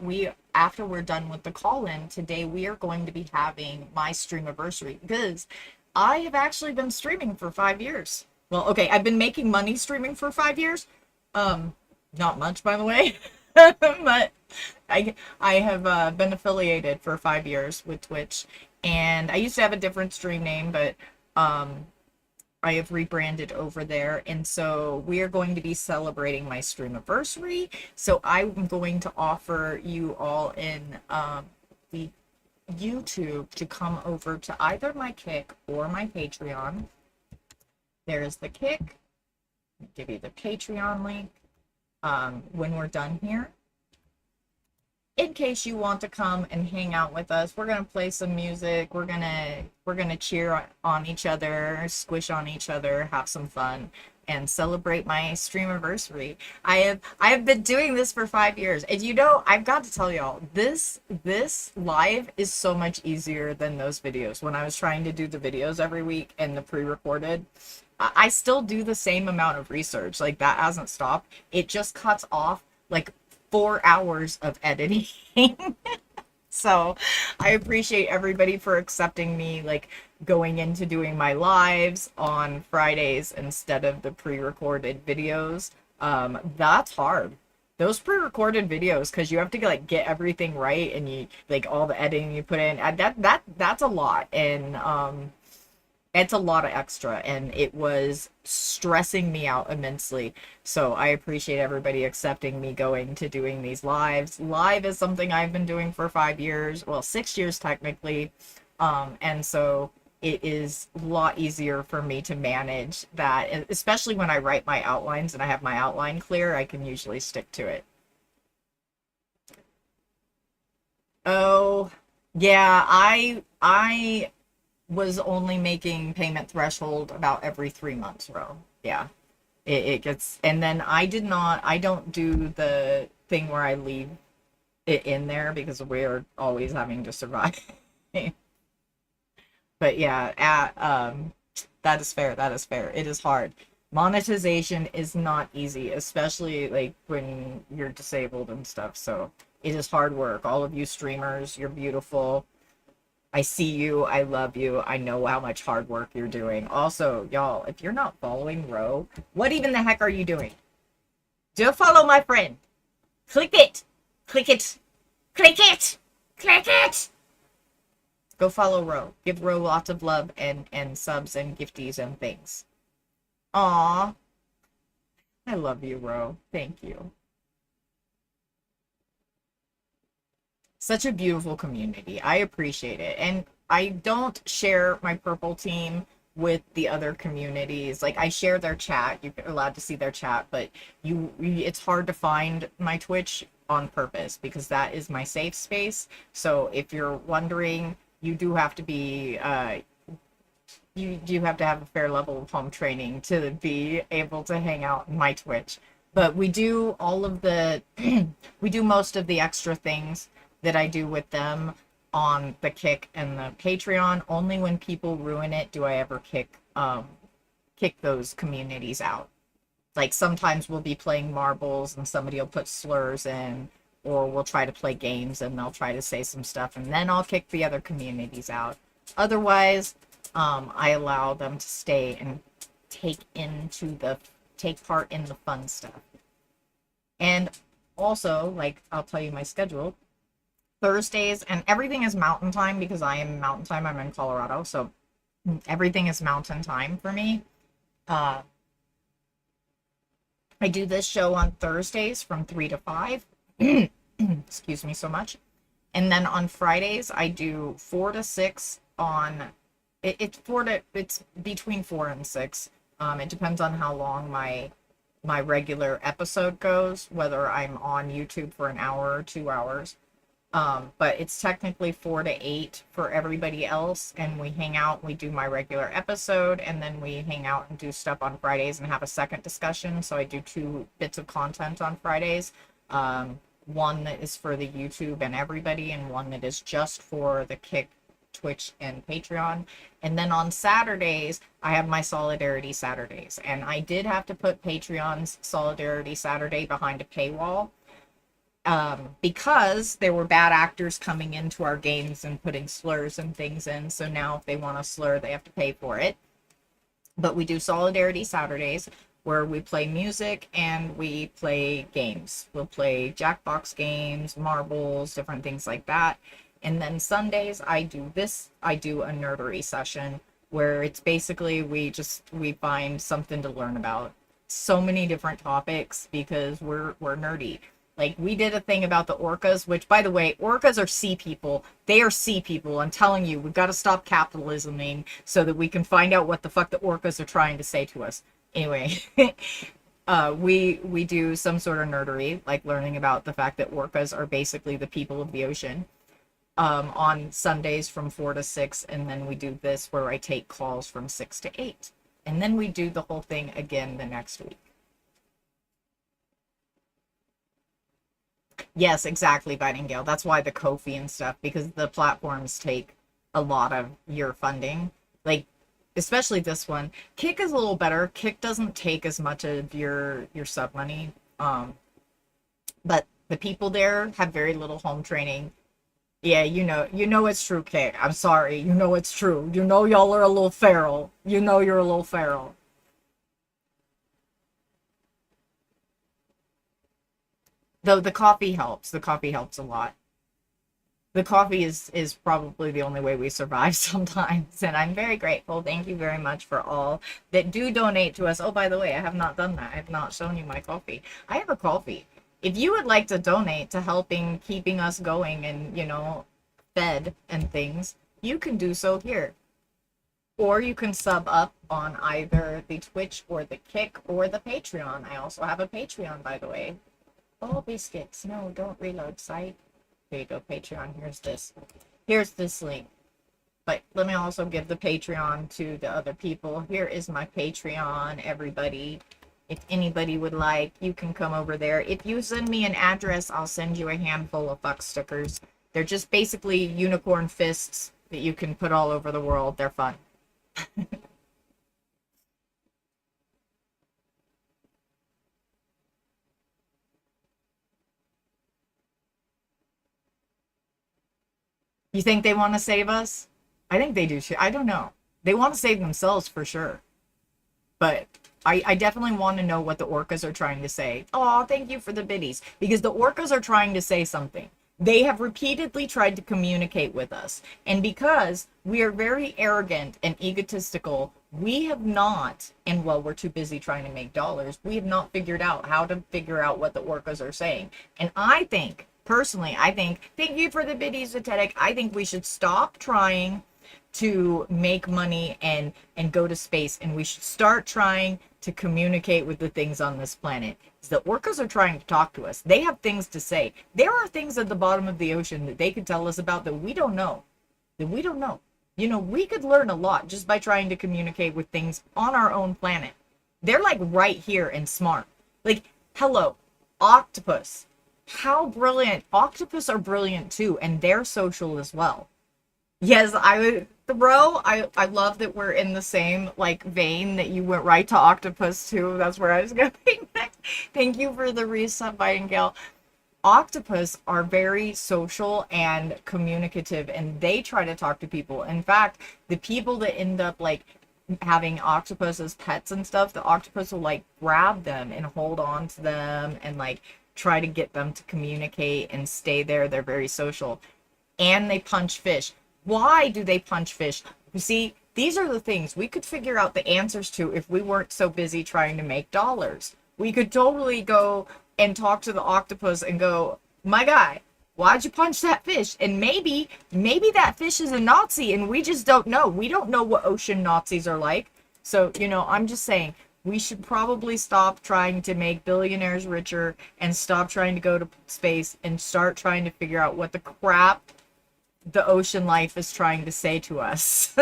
after we're done with the call-in today, we are going to be having my streamiversary because I have actually been streaming for 5 years. Well, okay, I've been making money streaming for 5 years. Not much, by the way, but I have been affiliated for 5 years with Twitch, and I used to have a different stream name, but I have rebranded over there, and so we are going to be celebrating my streamiversary. So I'm going to offer you all in the YouTube to come over to either my Kick or my Patreon. There's the Kick. I'll give you the Patreon link when we're done here. In case you want to come and hang out with us, we're gonna play some music. We're gonna cheer on each other, squish on each other, have some fun, and celebrate my streamiversary. I have been doing this for 5 years, and you know, I've got to tell y'all, this live is so much easier than those videos. When I was trying to do the videos every week and the pre-recorded, I still do the same amount of research. Like, that hasn't stopped. It just cuts off like 4 hours of editing. So I appreciate everybody for accepting me, like, going into doing my lives on Fridays instead of the pre-recorded videos. That's hard. Those pre-recorded videos, because you have to like get everything right, and you like all the editing you put in, that's a lot, and it's a lot of extra, and it was stressing me out immensely. So I appreciate everybody accepting me going to doing these lives. Live is something I've been doing for 5 years, well, 6 years technically. And so it is a lot easier for me to manage that, especially when I write my outlines and I have my outline clear. I can usually stick to it. Oh, yeah, I was only making payment threshold about every 3 months, Ro. Yeah. It gets, and then I don't do the thing where I leave it in there because we're always having to survive. But yeah, that is fair. That is fair. It is hard. Monetization is not easy, especially like when you're disabled and stuff. So it is hard work. All of you streamers, you're beautiful. I see you. I love you. I know how much hard work you're doing. Also, y'all, if you're not following Ro, what even the heck are you doing? Do follow my friend. Click it. Click it. Click it. Click it. Go follow Ro. Give Ro lots of love and subs and gifties and things. Aw. I love you, Ro. Thank you. Such a beautiful community. I appreciate it. And I don't share my purple team with the other communities. Like, I share their chat. You're allowed to see their chat, but it's hard to find my Twitch on purpose because that is my safe space. So if you're wondering, you do have to be you do have to have a fair level of home training to be able to hang out in my Twitch. But we do all of the we do most of the extra things that I do with them on the Kick and the Patreon. Only when people ruin it do I ever kick kick those communities out. Like sometimes we'll be playing marbles and somebody will put slurs in, or we'll try to play games and they'll try to say some stuff, and then I'll kick the other communities out. Otherwise, I allow them to stay and take part in the fun stuff. And also, like, I'll tell you my schedule. Thursdays, and everything is mountain time because I am mountain time. I'm in Colorado, so everything is mountain time for me. I do this show on Thursdays from 3 to 5. Excuse me so much. And then on Fridays, I do 4 to 6 on... It's between 4 and 6. It depends on how long my regular episode goes, whether I'm on YouTube for an hour or 2 hours. But it's technically 4 to 8 for everybody else, and we hang out, we do my regular episode, and then we hang out and do stuff on Fridays and have a second discussion. So I do 2 bits of content on Fridays. One that is for the YouTube and everybody, and one that is just for the Kick, Twitch, and Patreon. And then on Saturdays, I have my Solidarity Saturdays. And I did have to put Patreon's Solidarity Saturday behind a paywall. Because there were bad actors coming into our games and putting slurs and things in. So now if they want a slur, they have to pay for it. But we do Solidarity Saturdays, where we play music and we play games. We'll play Jackbox games, marbles, different things like that. And then Sundays, I do a nerdery session, where it's basically we find something to learn about. So many different topics because we're nerdy. Like, we did a thing about the orcas, which, by the way, orcas are sea people. They are sea people. I'm telling you, we've got to stop capitalisming so that we can find out what the fuck the orcas are trying to say to us. Anyway, we do some sort of nerdery, like learning about the fact that orcas are basically the people of the ocean, on Sundays from 4 to 6, and then we do this where I take calls from 6 to 8. And then we do the whole thing again the next week. Yes, exactly, Nightingale. That's why the Ko-fi and stuff, because the platforms take a lot of your funding. Like, especially this one. Kick is a little better. Kick doesn't take as much of your sub money. But the people there have very little home training. Yeah, you know it's true, Kick. I'm sorry. You know it's true. You know y'all are a little feral. You know you're a little feral. Though the coffee helps. The coffee helps a lot. The coffee is probably the only way we survive sometimes, and I'm very grateful. Thank you very much for all that do donate to us. Oh, by the way, I have not done that. I have not shown you my coffee. I have a coffee. If you would like to donate to helping keeping us going and, fed and things, you can do so here. Or you can sub up on either the Twitch or the Kick or the Patreon. I also have a Patreon, by the way. Oh, biscuits. No, don't reload site. There you go, Patreon. Here's this link. But let me also give the Patreon to the other people. Here is my Patreon, everybody. If anybody would like, you can come over there. If you send me an address, I'll send you a handful of fuck stickers. They're just basically unicorn fists that you can put all over the world. They're fun. You think they want to save us? I think they do too. I don't know. They want to save themselves for sure. But I definitely want to know what the orcas are trying to say. Oh, thank you for the biddies. Because the orcas are trying to say something. They have repeatedly tried to communicate with us. And because we are very arrogant and egotistical, we have not, and well, we're too busy trying to make dollars, we have not figured out how to figure out what the orcas are saying. And I think, personally, thank you for the biddies, Zetetic. I think we should stop trying to make money and go to space, and we should start trying to communicate with the things on this planet. The orcas are trying to talk to us. They have things to say. There are things at the bottom of the ocean that they could tell us about that we don't know. We could learn a lot just by trying to communicate with things on our own planet. They're like right here and smart. Like, hello, octopus. How brilliant. Octopus are brilliant too, and they're social as well. Yes, Bro, I love that we're in the same like vein that you went right to octopus too. That's where I was going. Thank you for the resub, Nightingale. Octopus are very social and communicative, and they try to talk to people. In fact, the people that end up like having octopus as pets and stuff, the octopus will like grab them and hold on to them and like try to get them to communicate and stay there. They're very social. And they punch fish. Why do they punch fish? You see, these are the things we could figure out the answers to if we weren't so busy trying to make dollars. We could totally go and talk to the octopus and go, my guy, why'd you punch that fish? And maybe that fish is a Nazi and we just don't know. We don't know what ocean Nazis are like. So, you know, I'm just saying, we should probably stop trying to make billionaires richer and stop trying to go to space and start trying to figure out what the crap the ocean life is trying to say to us.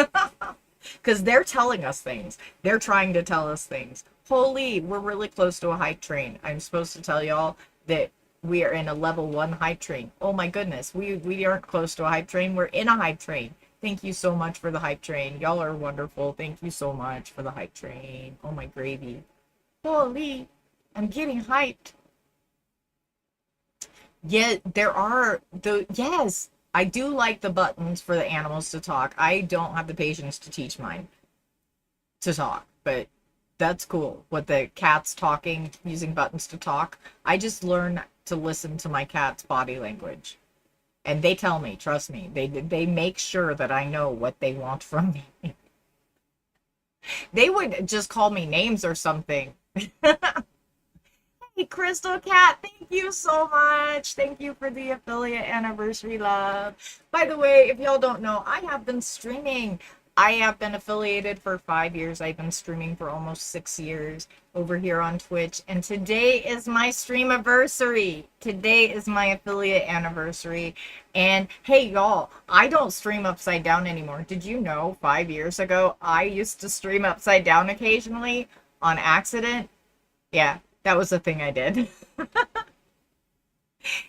Because they're telling us things. They're trying to tell us things. Holy, we're really close to a hype train. I'm supposed to tell y'all that we are in a level 1 hype train. Oh my goodness, we aren't close to a hype train. We're in a hype train. Thank you so much for the hype train. Y'all are wonderful. Thank you so much for the hype train. Oh my gravy. Holy, I'm getting hyped. Yeah, there are yes, I do like the buttons for the animals to talk. I don't have the patience to teach mine to talk, but that's cool. What the cat's talking, using buttons to talk. I just learn to listen to my cat's body language. And they tell me, trust me, they make sure that I know what they want from me. They would just call me names or something. Hey, Crystal Cat, thank you so much. Thank you for the affiliate anniversary love. By the way, if y'all don't know, I have been streaming. I have been affiliated for 5 years. I've been streaming for almost 6 years over here on Twitch. And today is my stream anniversary. Today is my affiliate anniversary. And hey, y'all, I don't stream upside down anymore. Did you know 5 years ago, I used to stream upside down occasionally on accident? Yeah, that was the thing I did.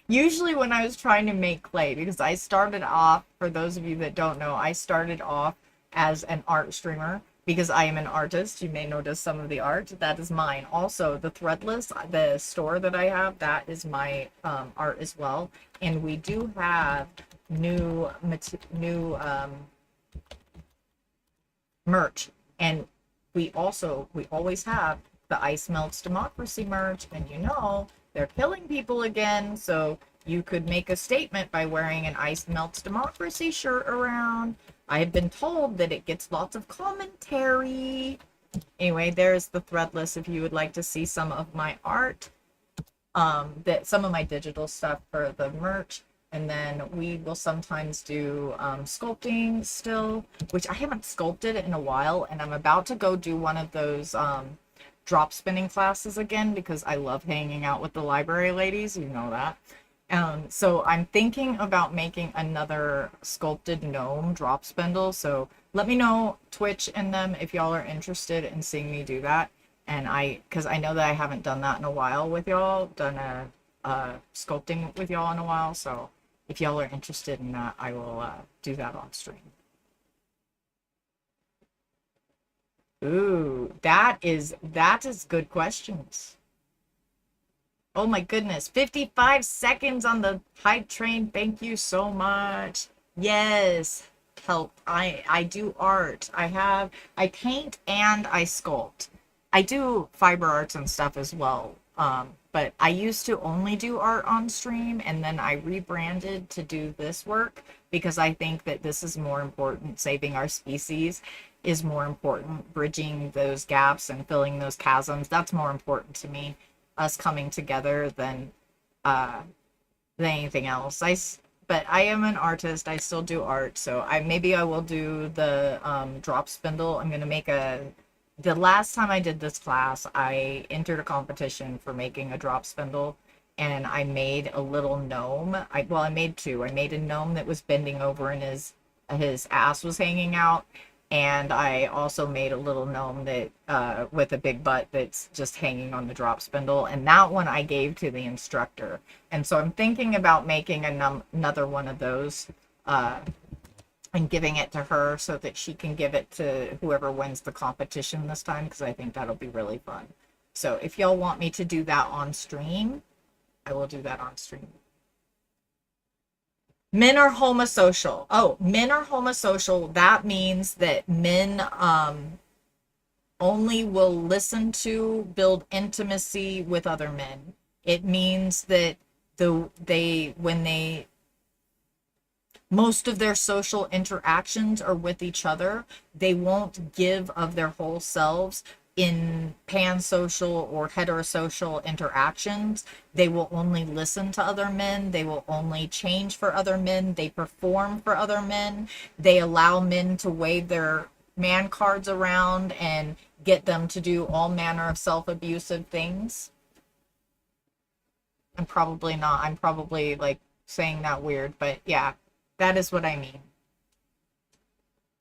Usually when I was trying to make clay, because I started off, for those of you that don't know, I started off as an art streamer because I am an artist. You may notice some of the art. That is mine. Also, the Threadless, the store that I have, that is my art as well. And we do have new merch. And we always have the Ice Melts Democracy merch, and you know they're killing people again, so you could make a statement by wearing an Ice Melts Democracy shirt around. I have been told that it gets lots of commentary. Anyway, there's the Threadless if you would like to see some of my art, that some of my digital stuff for the merch. And then we will sometimes do sculpting still, which I haven't sculpted in a while, and I'm about to go do one of those drop spinning classes again because I love hanging out with the library ladies, you know that. So I'm thinking about making another sculpted gnome drop spindle. So let me know, Twitch and them, if y'all are interested in seeing me do that. And because I know that I haven't done that in a while with y'all, done a sculpting with y'all in a while. So if y'all are interested in that, I will do that on stream. Ooh, that is good questions. Oh my goodness, 55 seconds on the hype train. Thank you so much. Yes, help. I do art. I paint and I sculpt. I do fiber arts and stuff as well. But I used to only do art on stream, and then I rebranded to do this work because I think that this is more important. Saving our species is more important. Bridging those gaps and filling those chasms, that's more important to me. Us coming together than anything else. But I am an artist. I still do art, so maybe I will do the drop spindle. I'm gonna make the last time I did this class, I entered a competition for making a drop spindle, and I made a little gnome. I made two. I made a gnome that was bending over and his ass was hanging out, and I also made a little gnome that with a big butt that's just hanging on the drop spindle, and that one I gave to the instructor. And so I'm thinking about making another one of those and giving it to her so that she can give it to whoever wins the competition this time, because I think that'll be really fun. So if y'all want me to do that on stream, I will do that on stream. Men are homosocial. Oh, men are homosocial. That means that men only will listen to, build intimacy with other men. It means that most of their social interactions are with each other. They won't give of their whole selves in pansocial or heterosocial interactions. They will only listen to other men. They will only change for other men. They perform for other men. They allow men to wave their man cards around and get them to do all manner of self-abusive things. I'm probably not. I'm probably like saying that weird, but yeah, that is what I mean.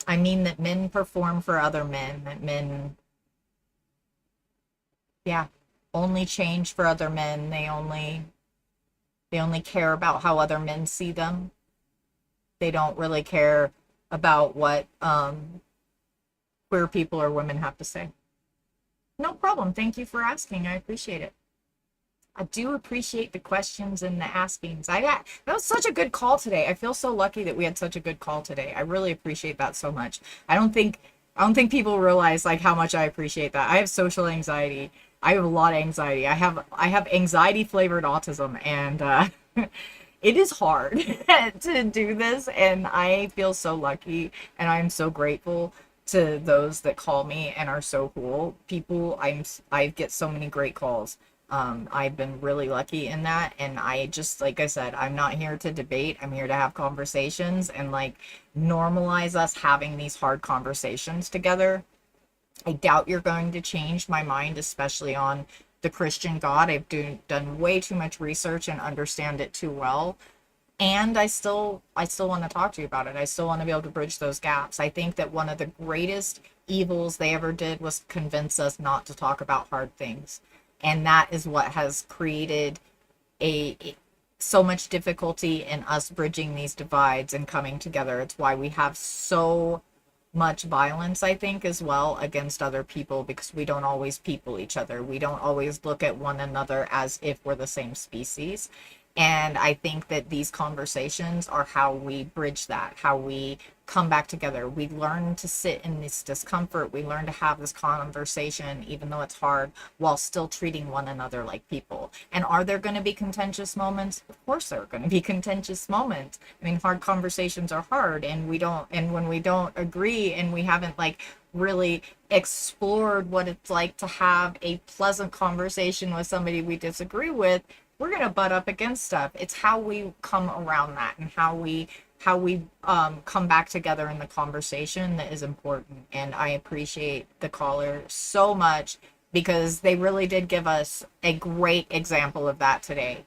I mean that men perform for other men, that men, yeah, only change for other men. They only care about how other men see them. They don't really care about what queer people or women have to say. No problem. Thank you for asking. I appreciate it. I do appreciate the questions and the askings. That was such a good call today. I feel so lucky that we had such a good call today. I really appreciate that so much. I don't think people realize like how much I appreciate that. I have social anxiety. I have a lot of anxiety. I have anxiety flavored autism, and it is hard to do this, and I feel so lucky, and I'm so grateful to those that call me and are so cool. I get so many great calls. I've been really lucky in that, and I just, like I said, I'm not here to debate. I'm here to have conversations and like normalize us having these hard conversations together. I doubt you're going to change my mind, especially on the Christian God. I've done way too much research and understand it too well. And I still want to talk to you about it. I still want to be able to bridge those gaps. I think that one of the greatest evils they ever did was convince us not to talk about hard things. And that is what has created so much difficulty in us bridging these divides and coming together. It's why we have so much violence, I think, as well against other people, because we don't always people each other. We don't always look at one another as if we're the same species. And I think that these conversations are how we bridge that, how we come back together. We learn to sit in this discomfort. We learn to have this conversation, even though it's hard, while still treating one another like people. And are there going to be contentious moments? Of course there are going to be contentious moments. I mean, hard conversations are hard, and when we don't agree and we haven't like really explored what it's like to have a pleasant conversation with somebody we disagree with, we're going to butt up against stuff. It's how we come around that and how we come back together in the conversation that is important. And I appreciate the caller so much, because they really did give us a great example of that today.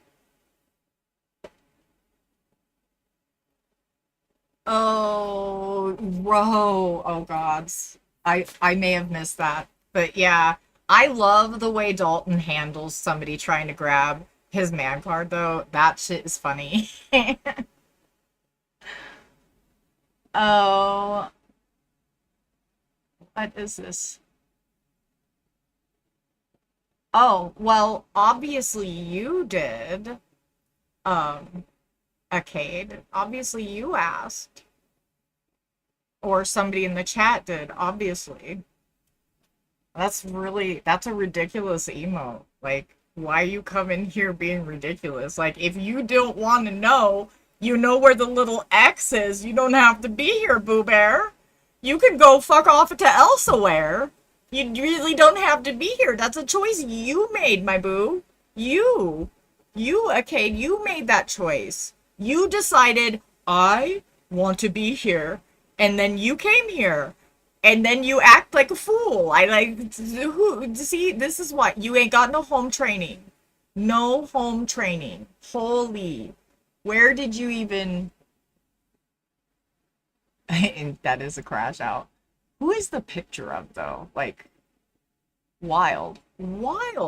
Oh, Ro. Oh, gods. I may have missed that. But yeah, I love the way Dalton handles somebody trying to grab his man card, though. That shit is funny. Oh, what is this? Oh, well, obviously you did, Arcade. Obviously you asked. Or somebody in the chat did, obviously. That's a ridiculous emo. Like, why you come in here being ridiculous? Like, if you don't want to know, you know where the little X is. You don't have to be here, Boo Bear. You can go fuck off to elsewhere. You really don't have to be here. That's a choice you made, my boo. You, okay, you made that choice. You decided, I want to be here. And then you came here. And then you act like a fool. See, this is what, you ain't got no home training. No home training. Holy, where did you even, that is a crash out. Who is the picture of, though? Like, wild. You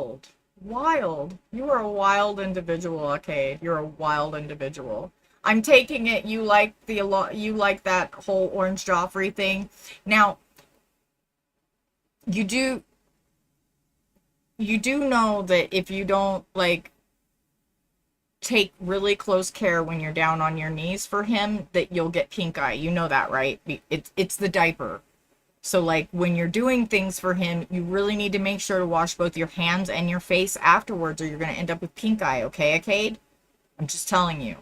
are a wild individual, okay? You're a wild individual. I'm taking it you like that whole Orange Joffrey thing. Now, you do know that if you don't like take really close care when you're down on your knees for him, that you'll get pink eye. You know that, right? It's the diaper. So like when you're doing things for him, you really need to make sure to wash both your hands and your face afterwards, or you're going to end up with pink eye, okay, Acade? I'm just telling you.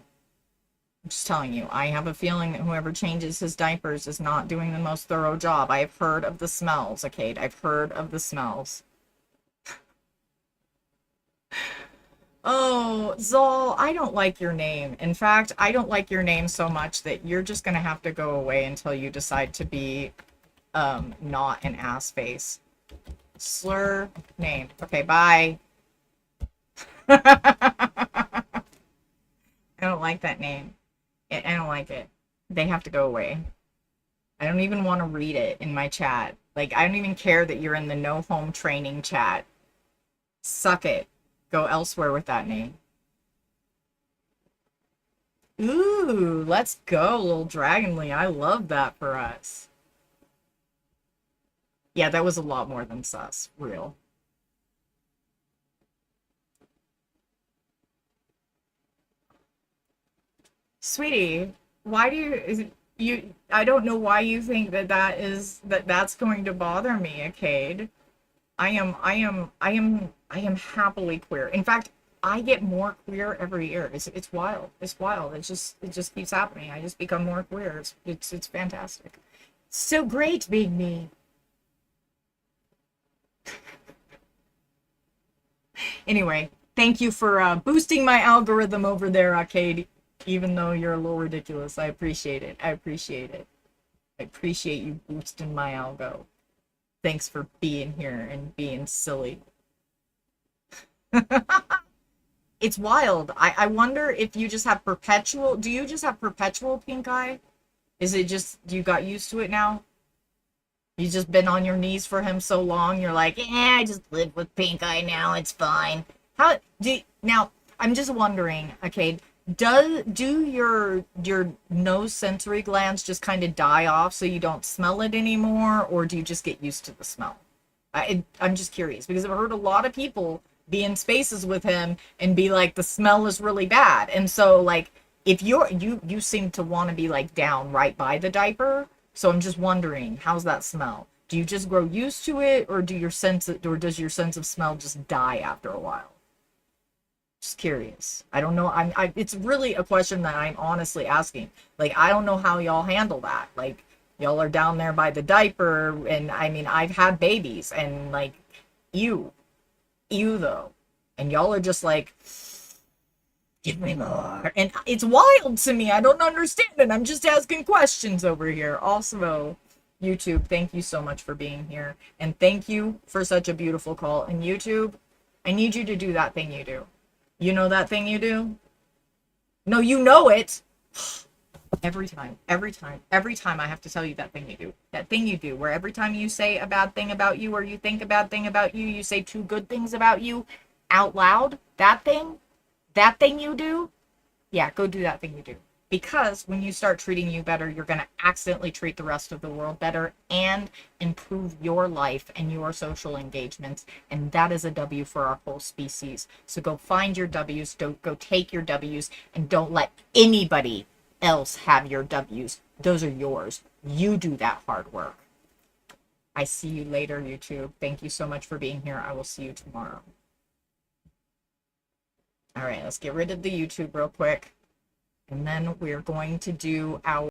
I'm just telling you. I have a feeling that whoever changes his diapers is not doing the most thorough job. I have heard of the smells, Acade. I've heard of the smells. Oh, Zol, I don't like your name. In fact, I don't like your name so much that you're just going to have to go away until you decide to be not an ass face. Slur name. Okay, bye. I don't like that name. I don't like it. They have to go away. I don't even want to read it in my chat. Like, I don't even care that you're in the no home training chat. Suck it. Go elsewhere with that name. Ooh, let's go, little Dragonly. I love that for us. Yeah, that was a lot more than sus. Real. Sweetie, why do you I don't know why you think that's going to bother me, Acade. I am happily queer. In fact, I get more queer every year. It's wild. It's wild. It just keeps happening. I just become more queer. It's fantastic. So great being me. Anyway, thank you for boosting my algorithm over there, Arcade. Even though you're a little ridiculous, I appreciate it. I appreciate it. I appreciate you boosting my algo. Thanks for being here and being silly. It's wild. I wonder if you just have perpetual... Do you just have perpetual pink eye? Is it just you got used to it now? You just been on your knees for him so long, you're like, yeah, I just live with pink eye now, it's fine. Now, I'm just wondering, okay, do your nose sensory glands just kind of die off so you don't smell it anymore, or do you just get used to the smell? I'm just curious, because I've heard a lot of people be in spaces with him and be like, the smell is really bad. And so, like, if you seem to want to be, like, down right by the diaper, so I'm just wondering, how's that smell? Do you just grow used to it, or does your sense of smell just die after a while? Just curious. I don't know. It's really a question that I'm honestly asking. Like, I don't know how y'all handle that. Like, y'all are down there by the diaper, and I mean, I've had babies, and like, ew though, and y'all are just like, give me more, and it's wild to me. I don't understand it. I'm just asking questions over here. Also, YouTube, thank you so much for being here, and thank you for such a beautiful call. And YouTube, I need you to do that thing you do. You know that thing you do? No, you know it. Every time I have to tell you that thing you do. That thing you do, where every time you say a bad thing about you, or you think a bad thing about you, you say two good things about you out loud. That thing you do, yeah, go do that thing you do. Because when you start treating you better, you're going to accidentally treat the rest of the world better and improve your life and your social engagements. And that is a W for our whole species. So go find your W's, go take your W's, and don't let anybody else have your W's. Those are yours. You do that hard work. I see you later, YouTube. Thank you so much for being here. I will see you tomorrow. All right, let's get rid of the YouTube real quick. And then we're going to do our